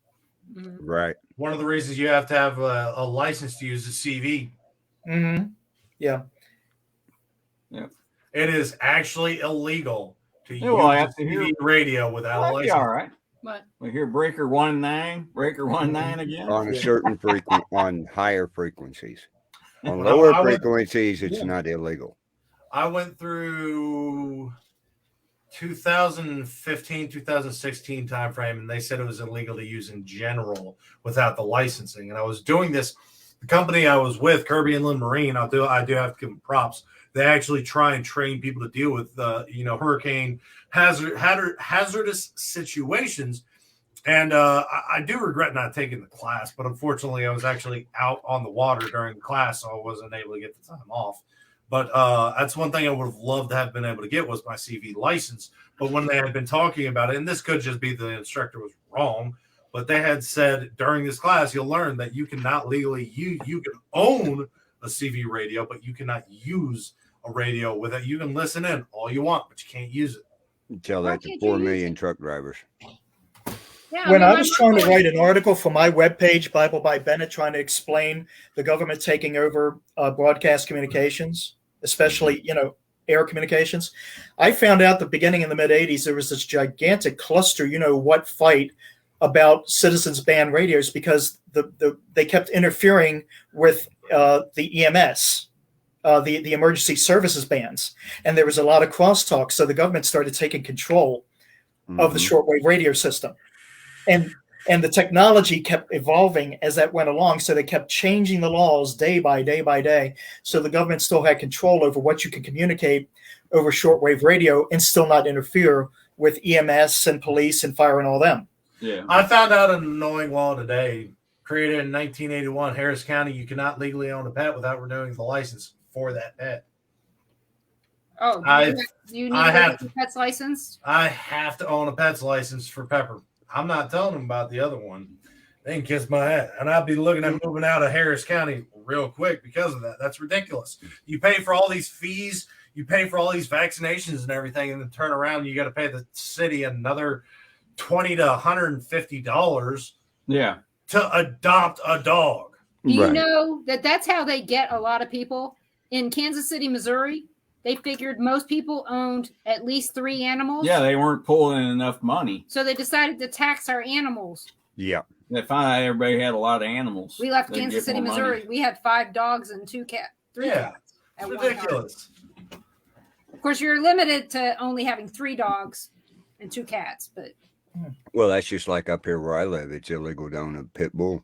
Right. One of the reasons you have to have a license to use the CV. Mm-hmm. Yeah. Yeah. It is actually illegal to use TV radio without a license. All right. What? We hear breaker 19 again on a certain on higher frequencies. On lower frequencies, it's not illegal. I went through 2015, 2016 timeframe, and they said it was illegal to use in general without the licensing. And I was doing this. The company I was with, Kirby Inland Marine, I do have to give them props. They actually try and train people to deal with hurricane hazardous situations. And I do regret not taking the class, but unfortunately I was actually out on the water during the class, so I wasn't able to get the time off. But that's one thing I would have loved to have been able to get was my CV license. But when they had been talking about it, and this could just be the instructor was wrong, but they had said during this class, you'll learn that you cannot legally use, you can own a CV radio, but you cannot use a radio with it. You can listen in all you want, but you can't use it. Tell that to 4 million truck drivers. Yeah, when I was trying to write an article for my webpage, Bible by Bennett, trying to explain the government taking over broadcast communications, especially, air communications, I found out that beginning in the mid-'80s, there was this gigantic cluster, fight about citizens banned radios because they kept interfering with the EMS, the emergency services bans. And there was a lot of crosstalk. So the government started taking control of the shortwave radio system. And the technology kept evolving as that went along. So they kept changing the laws day by day. So the government still had control over what you could communicate over shortwave radio and still not interfere with EMS and police and fire and all them. Yeah. I found out an annoying law today, created in 1981, Harris County. You cannot legally own a pet without renewing the license for that pet. Oh, you need a pet's license? I have to own a pet's license for Pepper. I'm not telling them about the other one. They can kiss my ass. And I'll be looking at moving out of Harris County real quick because of that. That's ridiculous. You pay for all these fees, you pay for all these vaccinations and everything, and then turn around and you got to pay the city another $20 to $150 to adopt a dog. Do you know that's how they get a lot of people? In Kansas City, Missouri, they figured most people owned at least 3 animals. Yeah, they weren't pulling in enough money. So they decided to tax our animals. Yeah. They found out everybody had a lot of animals. We left Kansas City, Missouri. Money. We had 5 dogs and 3 cats. It's ridiculous. Of course, you're limited to only having 3 dogs and 2 cats. But well, that's just like up here where I live. It's illegal to own a pit bull.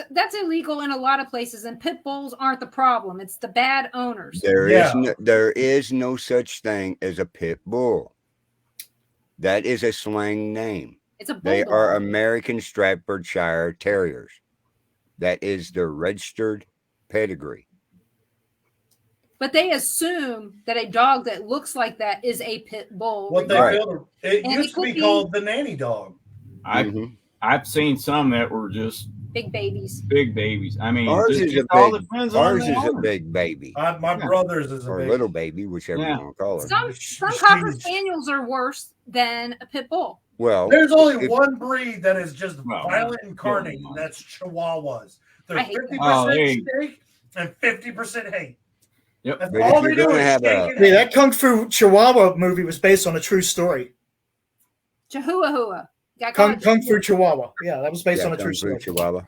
That's illegal in a lot of places, and pit bulls aren't the problem. It's the bad owners. There is no such thing as a pit bull. That is a slang name. It's a bulldog. They are American Staffordshire Terriers. That is their registered pedigree. But they assume that a dog that looks like that is a pit bull. What they build, it used to be called the nanny dog. I've seen some that were just Big babies. Big babies. I mean, Ours just, is a just all big. depends on Ours the is a owner. big baby, My brother's is a or big, little baby, whichever Yeah. you want to call her. Some cocker spaniels are worse than a pit bull. Well, There's only if- one breed that is just Well, violent and carnage, yeah. and that's Chihuahuas. They're I hate 50% steak and 50% hate. Yep. That's But all if they you're do gonna is have steak a- and Hey, hate. that Kung Fu Chihuahua movie was based on a true story. Chihuahua. Got Kung called Fu Chihuahua. Yeah, that was based yeah, on a true Kung Fu story. Chihuahua,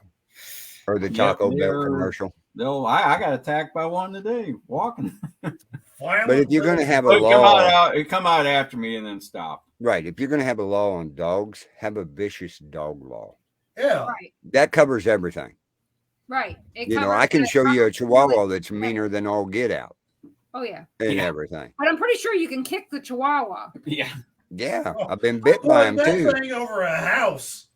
or the Yep, Taco Bell they're- commercial. No, I got attacked by one today walking. But if you're gonna have a But law, it come out after me and then stop. right? If you're gonna have a law on dogs, have a vicious dog law. Yeah. Right, That covers everything. right. It You know, covers I can the- show you a Chihuahua it. that's meaner than all get out Oh yeah, and Yeah. everything. but I'm pretty sure you can kick the Chihuahua. Yeah. Yeah, Oh, I've been bit by him that too. thing over a house.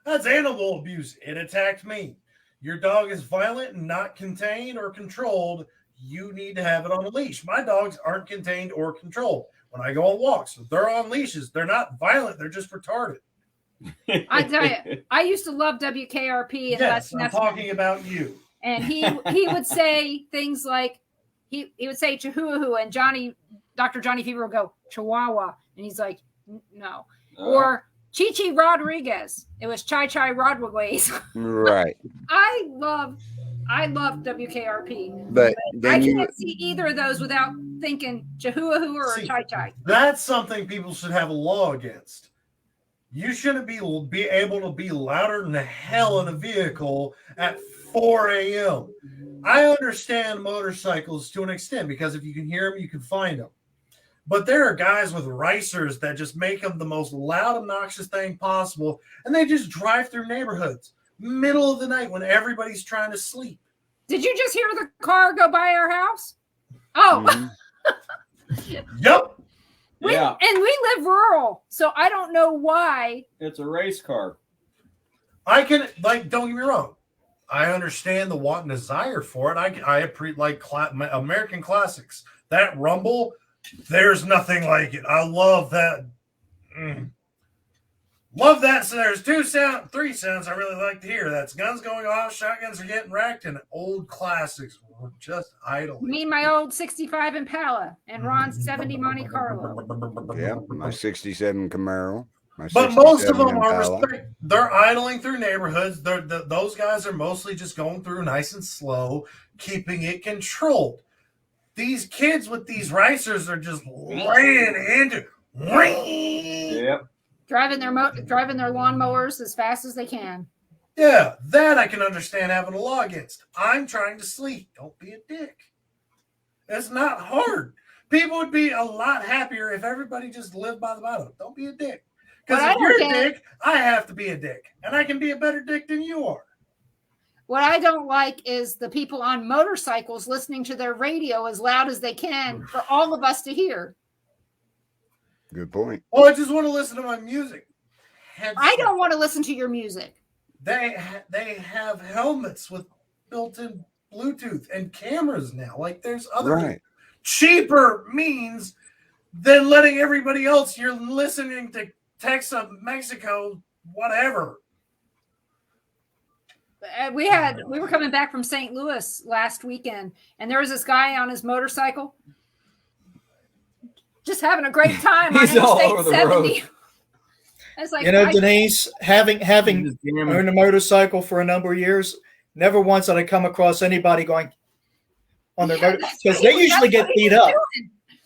That's animal abuse. It attacked me. Your dog is violent and not contained or controlled. You need to have it on a leash. My dogs aren't contained or controlled. When I go on walks, they're on leashes. They're not violent. They're just retarded. I tell you, I used to love WKRP, and Yes, I'm that's talking about you. and he would say things like he would say Chihuahua, and Dr. Johnny Fever would go Chihuahua, and he's like no, or Chi Rodriguez. It was Chai Rodriguez. Right, I love WKRP, but I then you can't see either of those without thinking Chihuahua or See, Chai. That's something people should have a law against. You shouldn't be able to be louder than hell in a vehicle at 4 a.m. I understand motorcycles to an extent because if you can hear them, you can find them. But there are guys with ricers that just make them the most loud, obnoxious thing possible, and they just drive through neighborhoods middle of the night when everybody's trying to sleep. Did you just hear the car go by our house? Oh, Mhm. Yep. Yeah, and we live rural, so I don't know why. it's a race car. I can, like, don't get me wrong. I understand the want and desire for it. I appreciate American classics. That rumble, there's nothing like it. I love that. Love that. So there's three sounds I really like to hear. That's guns going off, shotguns are getting racked, and old classics were just idling. Me, my old 65 Impala, and Ron's 70 Monte Carlo. Yeah, my '67 Camaro. My But most of 67 them are Impala. they're idling through neighborhoods. Those guys are mostly just going through nice and slow, keeping it controlled. These kids with these racers are just laying into. Yep. Driving their lawnmowers as fast as they can. Yeah, that I can understand having a law against. I'm trying to sleep. Don't be a dick. It's not hard. People would be a lot happier if everybody just lived by the motto. Don't be a dick. Because But I if you're a don't get- dick, I have to be a dick. And I can be a better dick than you are. What I don't like is the people on motorcycles listening to their radio as loud as they can for all of us to hear. Good point. Well, I just want to listen to my music. I don't want to listen to your music. They have helmets with built-in Bluetooth and cameras now. Like there's other Right. cheaper means than letting everybody else. You're listening to Texas, Mexico, whatever. We were coming back from St. Louis last weekend, and there was this guy on his motorcycle, just having a great time on He's all Interstate over the 70. I was like, You know, Denise, having Just jamming. owned a motorcycle for a number of years, never once did I come across anybody going on their motor because they usually get beat up.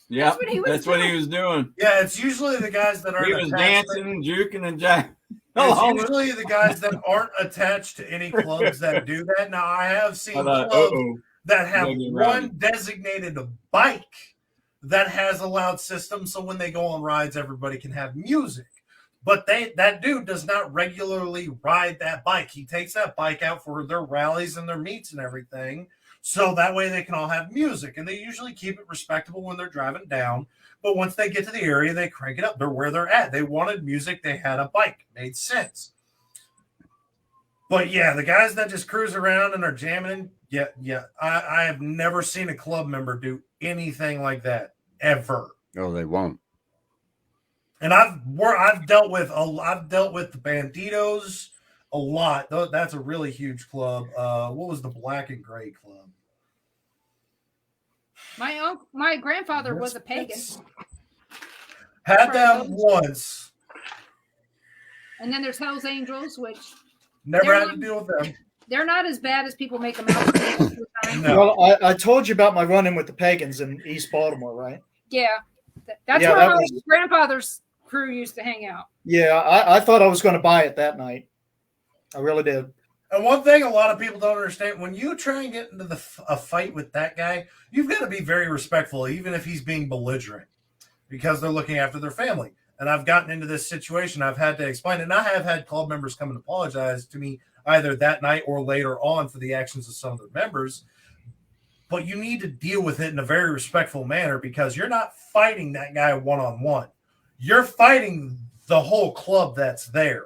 Yeah, what he was that's what he was doing. Yeah, it's usually the guys that He aren't was attached. dancing, juking, and jacking. It's usually the guys that aren't attached to any clubs that do that. Now, I have seen clubs that have Maybe one around. designated bike that has a loud system, so when they go on rides, everybody can have music. But that dude does not regularly ride that bike. He takes that bike out for their rallies and their meets and everything, so that way they can all have music. And they usually keep it respectable when they're driving down. But once they get to the area, they crank it up. They're where they're at. They wanted music. They had a bike. Made sense. But yeah, the guys that just cruise around and are jamming, yeah. I have never seen a club member do anything like that ever. Oh, they won't. And I've dealt with the Banditos. a lot. That's a really huge club. What was the Black and Gray Club? My grandfather was a pagan. Had them once. And then there's Hell's Angels, which never had to deal with them. They're not as bad as people make them out to be. No. Well, I told you about my run-in with the pagans in East Baltimore, right? Yeah. That's where my grandfather's crew used to hang out. Yeah, I thought I was going to buy it that night. I really did. And one thing a lot of people don't understand, when you try and get into a fight with that guy, you've got to be very respectful, even if he's being belligerent, because they're looking after their family. And I've gotten into this situation. I've had to explain it. And I have had club members come and apologize to me either that night or later on for the actions of some of their members. But you need to deal with it in a very respectful manner, because you're not fighting that guy one-on-one. You're fighting the whole club that's there.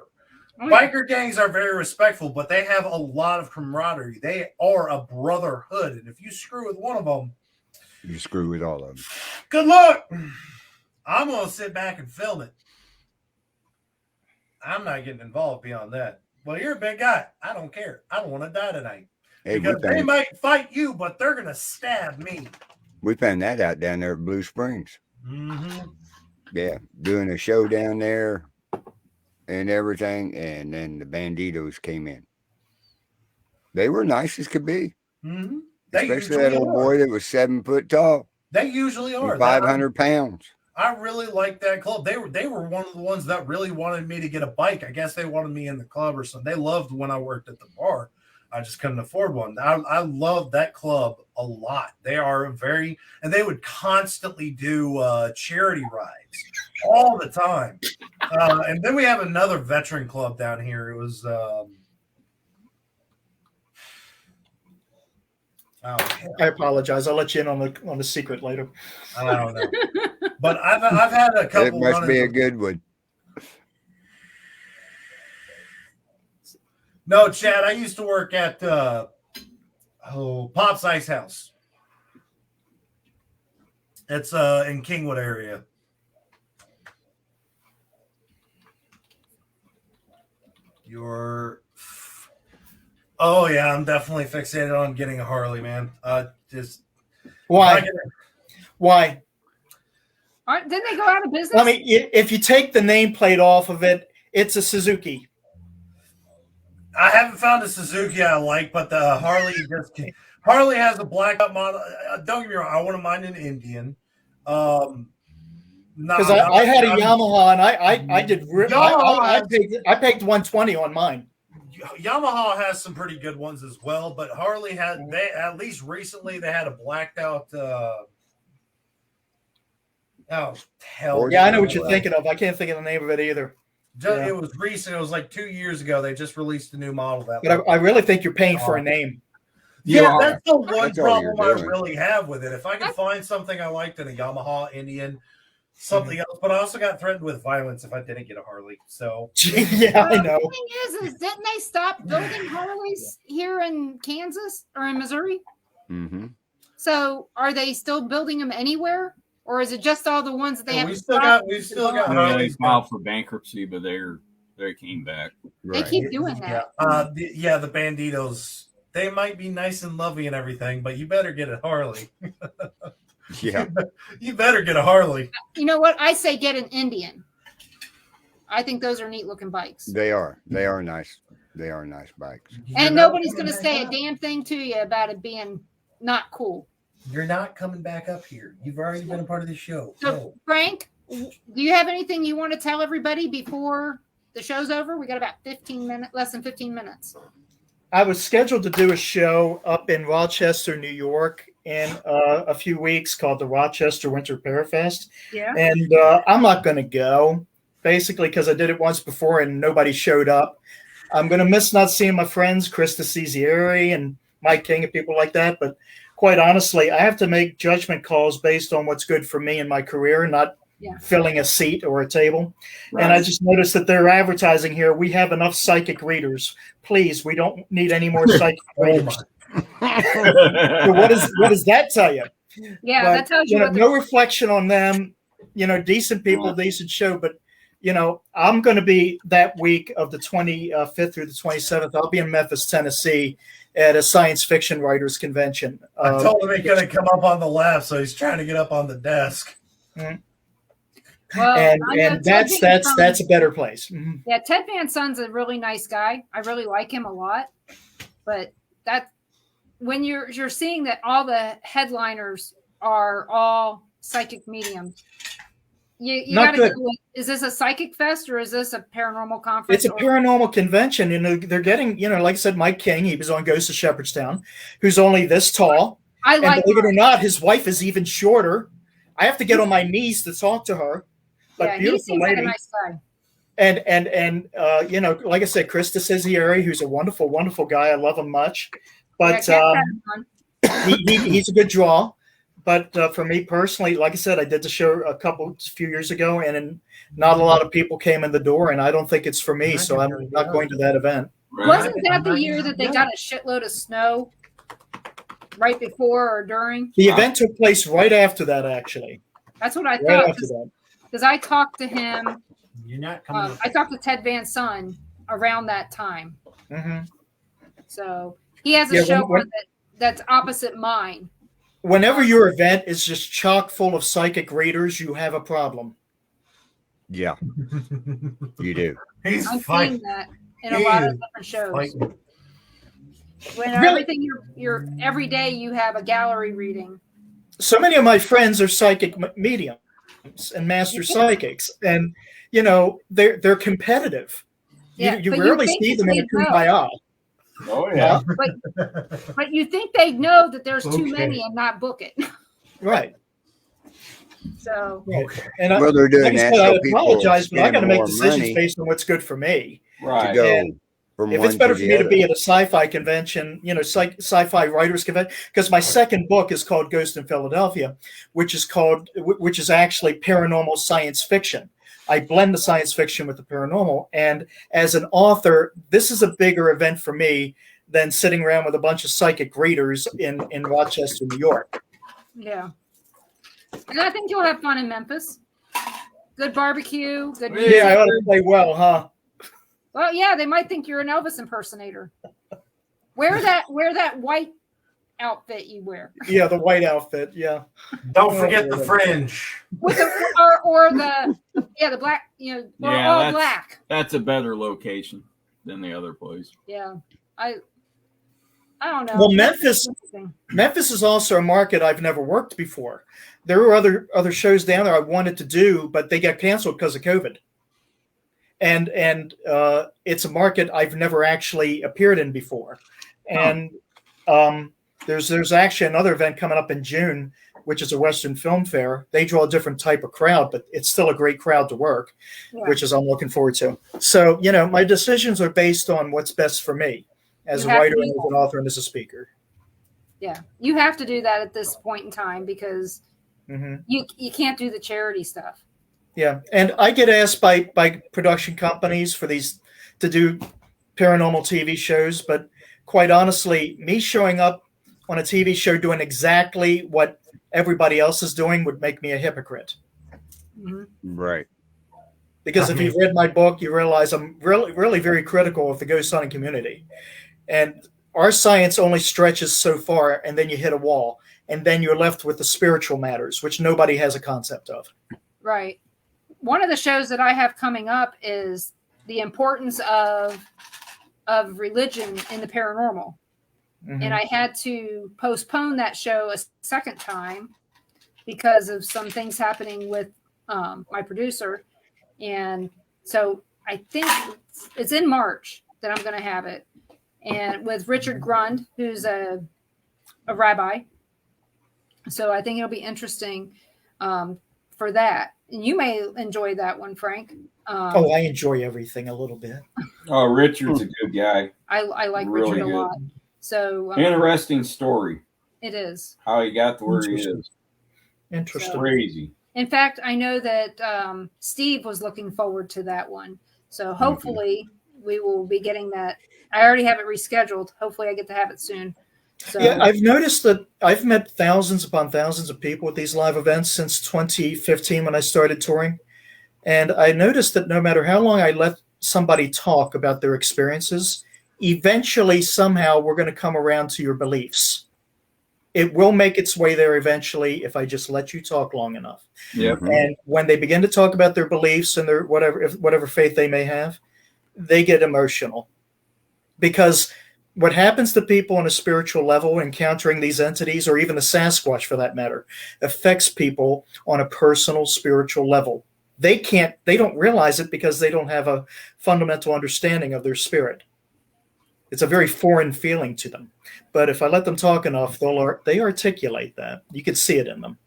Oh, yeah. Biker gangs are very respectful, but they have a lot of camaraderie. They are a brotherhood. And if you screw with one of them, you screw with all of them. Good luck. I'm going to sit back and film it. I'm not getting involved beyond that. Well, you're a big guy. I don't care. I don't want to die tonight. Hey, because they might fight you, but they're going to stab me. We found that out down there at Blue Springs. Mm-hmm. Yeah, doing a show down there and everything, and then the Banditos came in. They were nice as could be. Mm-hmm. Especially that old boy that was 7 foot tall. They usually are. 500 pounds. I really like that club. They were one of the ones that really wanted me to get a bike. I guess they wanted me in the club or something. They loved when I worked at the bar. I just couldn't afford one. I love that club a lot. They are and they would constantly do charity rides all the time. And then we have another veteran club down here. It was I apologize. I'll let you in on the secret later. I don't know, but I've had a couple. It must be a good one. No, Chad. I used to work at Pop's Ice House. It's in Kingwood area. Oh yeah, I'm definitely fixated on getting a Harley, man. Just why? Why? Didn't they go out of business? I mean, if you take the nameplate off of it, it's a Suzuki. I haven't found a Suzuki I like, but the Harley has a black up model. Don't get me wrong, I wouldn't mind an Indian. Because I had a Yamaha, and I did. I paid 120 on mine. Yamaha has some pretty good ones as well, but Harley had at least recently they had a blacked out. Hell yeah, I know what you're thinking of. I can't think of the name of it either. It was recent. It was like 2 years ago. They just released a new model. But I really think you're paying for a name. Yeah, that's the one problem I really have with it. If I can find something I liked in a Yamaha, Indian, something else, but I also got threatened with violence if I didn't get a Harley. So yeah, I know. The thing is didn't they stop building Harleys here in Kansas or in Missouri? Mm-hmm. So are they still building them anywhere, or is it just all the ones that they have? We've still got Harleys. They filed for bankruptcy, but they came back. They keep doing that. The Banditos. They might be nice and lovely and everything, but you better get a Harley. Yeah. You better get a Harley. You know what? I say get an Indian. I think those are neat looking bikes. They are. They are nice. They are nice bikes. And nobody's going to say a damn thing to you about it being not cool. You're not coming back up here. You've already been a part of the show. So, Frank, do you have anything you want to tell everybody before the show's over? We got about 15 minutes, less than 15 minutes. I was scheduled to do a show up in Rochester, New York, in a few weeks called the Rochester Winter Pear Fest. Yeah. And I'm not going to go, basically, because I did it once before and nobody showed up. I'm going to miss not seeing my friends, Chris DeCisieri and Mike King and people like that. But quite honestly, I have to make judgment calls based on what's good for me in my career, not filling a seat or a table. Right. And I just noticed that they're advertising here. We have enough psychic readers. Please, we don't need any more psychic readers. So what does that tell you? Yeah, that tells you no reflection on them. Decent people, decent show, but I'm going to be that week of the 25th through the 27th. I'll be in Memphis, Tennessee at a science fiction writers convention. I told him he's going to come up on the left, so he's trying to get up on the desk. Mm-hmm. Well, and that's a better place. Mm-hmm. Yeah, Ted Van Son's a really nice guy. I really like him a lot. But that when you're seeing that all the headliners are all psychic mediums, you got to go with, is this a psychic fest or is this a paranormal conference? It's a paranormal convention. They're getting, like I said, Mike King, he was on Ghost of Shepherdstown, who's only this tall. I like and believe it or not, his wife is even shorter. I have to get on my knees to talk to her. But beautiful he seems lady. like a nice guy. And like I said, Chris DeCizieri, who's a wonderful, wonderful guy. I love him much. But he's a good draw. But for me personally, like I said, I did the show a few years ago, and not a lot of people came in the door, and I don't think it's for me, so I'm not going to that event. Wasn't that the year that they got a shitload of snow right before or during? The event took place right after that, actually. That's what I right thought. After that. Because I talked to him. You're not coming. I talked to Ted Van Son around that time. Mm-hmm. So he has a show that's opposite mine. Whenever your event is just chock full of psychic readers, you have a problem. Yeah, you do. I'm seeing that in a lot of different shows. When everything you're every day you have a gallery reading. So many of my friends are psychic mediums and master psychics, and they're competitive. Yeah, you rarely see them in a kumbaya. Oh yeah, but you think they know that there's too many and not book it, right? So and they're doing that. I apologize, but I got to make decisions based on what's good for me. Right. To go from if one it's better to for the me other. to be at a sci-fi convention, sci-fi writers convention, because my second book is called Ghost in Philadelphia, which is actually paranormal science fiction. I blend the science fiction with the paranormal, and as an author, this is a bigger event for me than sitting around with a bunch of psychic readers in Rochester, New York. Yeah, and I think you'll have fun in Memphis. Good barbecue. Good music. Yeah, I ought to play well, huh? Well, yeah, they might think you're an Elvis impersonator. Wear that white outfit you wear. Yeah, the white outfit. Yeah. Don't forget the fringe. With the black. All black. That's a better location than the other place. Yeah, I don't know. Well, Memphis is also a market I've never worked before. There were other shows down there I wanted to do, but they got canceled because of COVID. And it's a market I've never actually appeared in before. And there's actually another event coming up in June, which is a Western Film Fair. They draw a different type of crowd, but it's still a great crowd to work, which is I'm looking forward to. So, my decisions are based on what's best for me as a writer and as an author and as a speaker. Yeah, you have to do that at this point in time because you can't do the charity stuff. Yeah, and I get asked by production companies for these to do paranormal TV shows, but quite honestly, me showing up on a TV show doing exactly what everybody else is doing would make me a hypocrite. Right. Because if you've read my book, you realize I'm really, really very critical of the ghost hunting community. And our science only stretches so far, and then you hit a wall, and then you're left with the spiritual matters, which nobody has a concept of. Right. One of the shows that I have coming up is the importance of religion in the paranormal. And I had to postpone that show a second time because of some things happening with my producer. And so I think it's in March that I'm going to have it. And with Richard Grund, who's a rabbi. So I think it'll be interesting for that. And you may enjoy that one, Frank. I enjoy everything a little bit. Oh, Richard's a good guy. I like Really Richard a lot. So interesting story. It is. How he got to where he is. Interesting. Crazy. In fact, I know that Steve was looking forward to that one. So hopefully we will be getting that. I already have it rescheduled. Hopefully I get to have it soon. So, yeah, I've noticed that I've met thousands upon thousands of people at these live events since 2015 when I started touring. And I noticed that no matter how long I let somebody talk about their experiences, eventually, somehow, we're going to come around to your beliefs. It will make its way there eventually if I just let you talk long enough. Yep. And when they begin to talk about their beliefs and their whatever faith they may have, they get emotional. Because what happens to people on a spiritual level encountering these entities, or even the Sasquatch for that matter, affects people on a personal spiritual level. They don't realize it because they don't have a fundamental understanding of their spirit. It's a very foreign feeling to them. But if I let them talk enough, they articulate that. You can see it in them.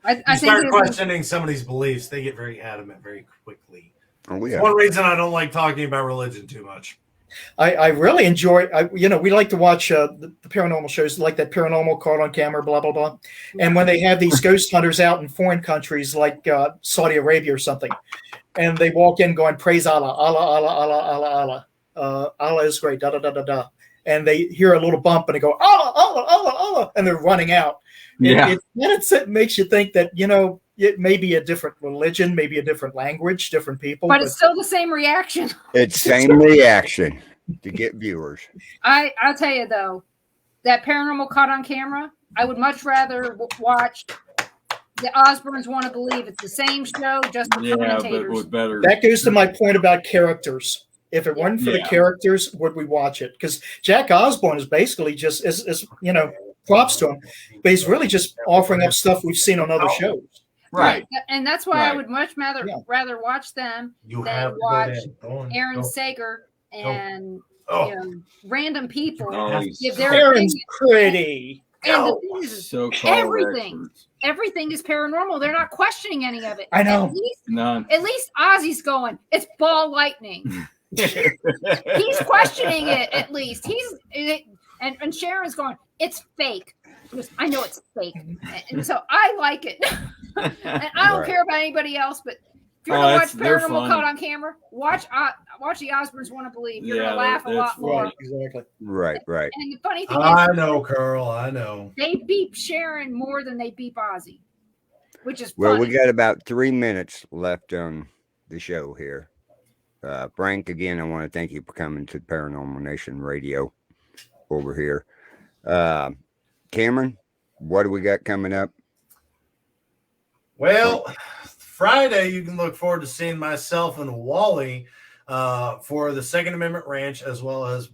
I start think questioning somebody's beliefs, they get very adamant very quickly. Oh, yeah. It's one reason I don't like talking about religion too much. I really enjoy, we like to watch the paranormal shows, like that Paranormal, Caught on Camera, blah, blah, blah. And when they have these ghost hunters out in foreign countries like Saudi Arabia or something, and they walk in going, praise Allah, Allah, Allah, Allah, Allah, Allah. Allah is great, da, da, da, da, da. And they hear a little bump and they go, Allah, Allah, Allah, Allah, and they're running out. Yeah. It makes you think that, it may be a different religion, maybe a different language, different people. but it's still the same reaction. It's same reaction to get viewers. I'll tell you though, that Paranormal Caught on Camera, I would much rather watch the Osbournes Want to Believe. It's the same show, just with Yeah, but commentators. with better. That goes to my point about characters. If it weren't for the Yeah. characters, would we watch it? Because Jack Osbourne is basically just, is props to him, but he's really just offering up stuff we've seen on other shows. Right. And that's why I Right. would much rather watch them You than have to go watch there. Go on. Aaron Go. Sager and Oh. random people Oh, give their Aaron's opinion. pretty. And the thing is, So-called everything. experts. everything is paranormal. They're not questioning any of it. I know. None. At least Ozzy's going, it's ball lightning. He's questioning it at least. And Sharon's going, it's fake. She goes, I know it's fake. And so I like it. And I don't Right. care about anybody else, but if you're Oh, gonna watch they're Paranormal fun. Caught on Camera, watch the Osbournes Want to Believe. You're Yeah, gonna laugh a lot that's more. right. Exactly. Right. And the funny thing I is, know, Carl. I know. they beep Sharon more than they beep Ozzy, which is Well, funny. we got about 3 minutes left on the show here. Frank, again, I want to thank you for coming to Paranormal Nation Radio over here. Cameron, what do we got coming up? Well, Friday, you can look forward to seeing myself and Wally for the Second Amendment Ranch, as well as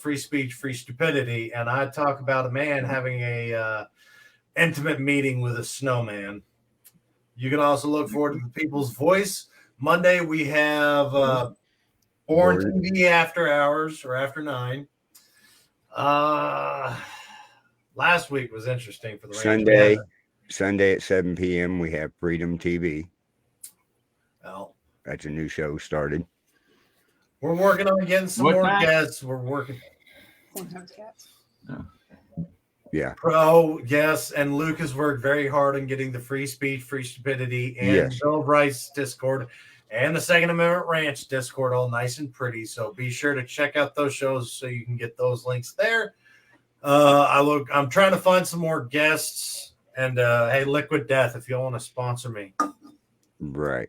Free Speech, Free Stupidity. And I talk about a man having a intimate meeting with a snowman. You can also look forward to the People's Voice. Monday, we have Born TV after hours or after 9. Last week was interesting for the ranch. Sunday at 7 p.m. we have Freedom TV. Well, That's a new show started. we're working on getting some What more time? guests. We're working. Yeah. Yes, and Luke has worked very hard on getting the Free Speech, Free Stupidity, and Yes. Bill of Rights Discord and the Second Amendment Ranch Discord all nice and pretty. So be sure to check out those shows so you can get those links there. I'm trying to find some more guests, and hey, Liquid Death, if you want to sponsor me, Right.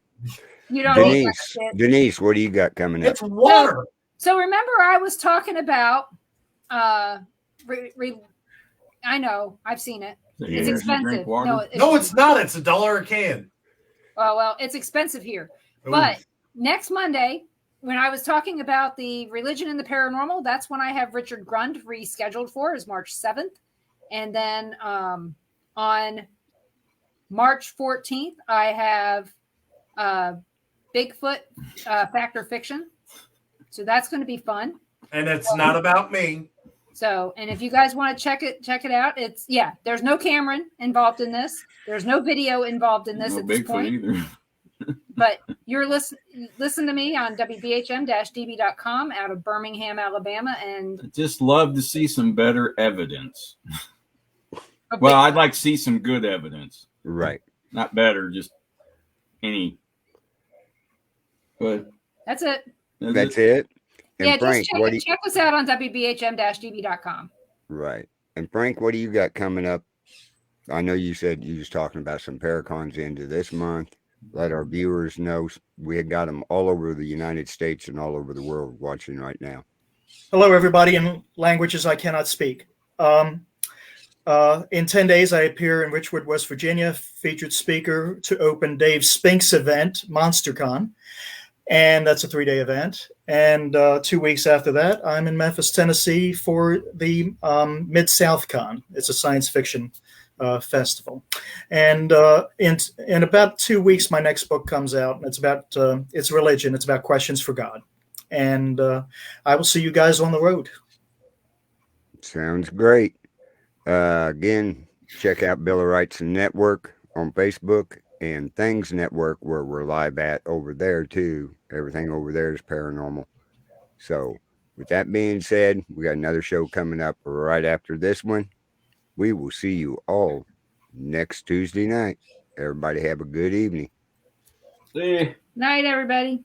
You don't need that Denise, shit. Denise, what do you got coming up? it's water. So remember, I was talking about. I know, I've seen it. Yeah, It's you expensive. drink water? No, it's not. It's $1 a can. Well, it's expensive here. Ooh. But next Monday, when I was talking about the religion and the paranormal, that's when I have Richard Grund rescheduled for, is March 7th. And then on March 14th, I have Bigfoot Fact or Fiction. So that's going to be fun. And it's not about me. So, and if you guys want to check it out, there's no Cameron involved in this. There's no video involved in this No at this Bigfoot point. either. But you're listen to me on WBHM-DB.com out of Birmingham, Alabama. And I just love to see some better evidence. Well, I'd like to see some good evidence. Right. Not better, just any. But that's it. That's it. And Yeah, Frank, just check us out on WBHM-DB.com. Right. And Frank, what do you got coming up I know you said you was talking about some Paracons into this month. Let our viewers know we had got them all over the United States and all over the world watching right now. Hello, everybody in languages I cannot speak. In 10 days, I appear in Richwood, West Virginia, featured speaker to open Dave Spink's event, MonsterCon. And that's a 3-day event. And 2 weeks after that, I'm in Memphis, Tennessee for the Mid-South Con. It's a science fiction festival. And in about 2 weeks, my next book comes out. It's about it's religion. It's about questions for God. And I will see you guys on the road. Sounds great. Again, check out Bill of Rights Network on Facebook and Things Network, where we're live at over there too. Everything over there is paranormal. So with that being said, we got another show coming up right after this one. We will see you all next Tuesday night. Everybody have a good evening. See ya. Night, everybody.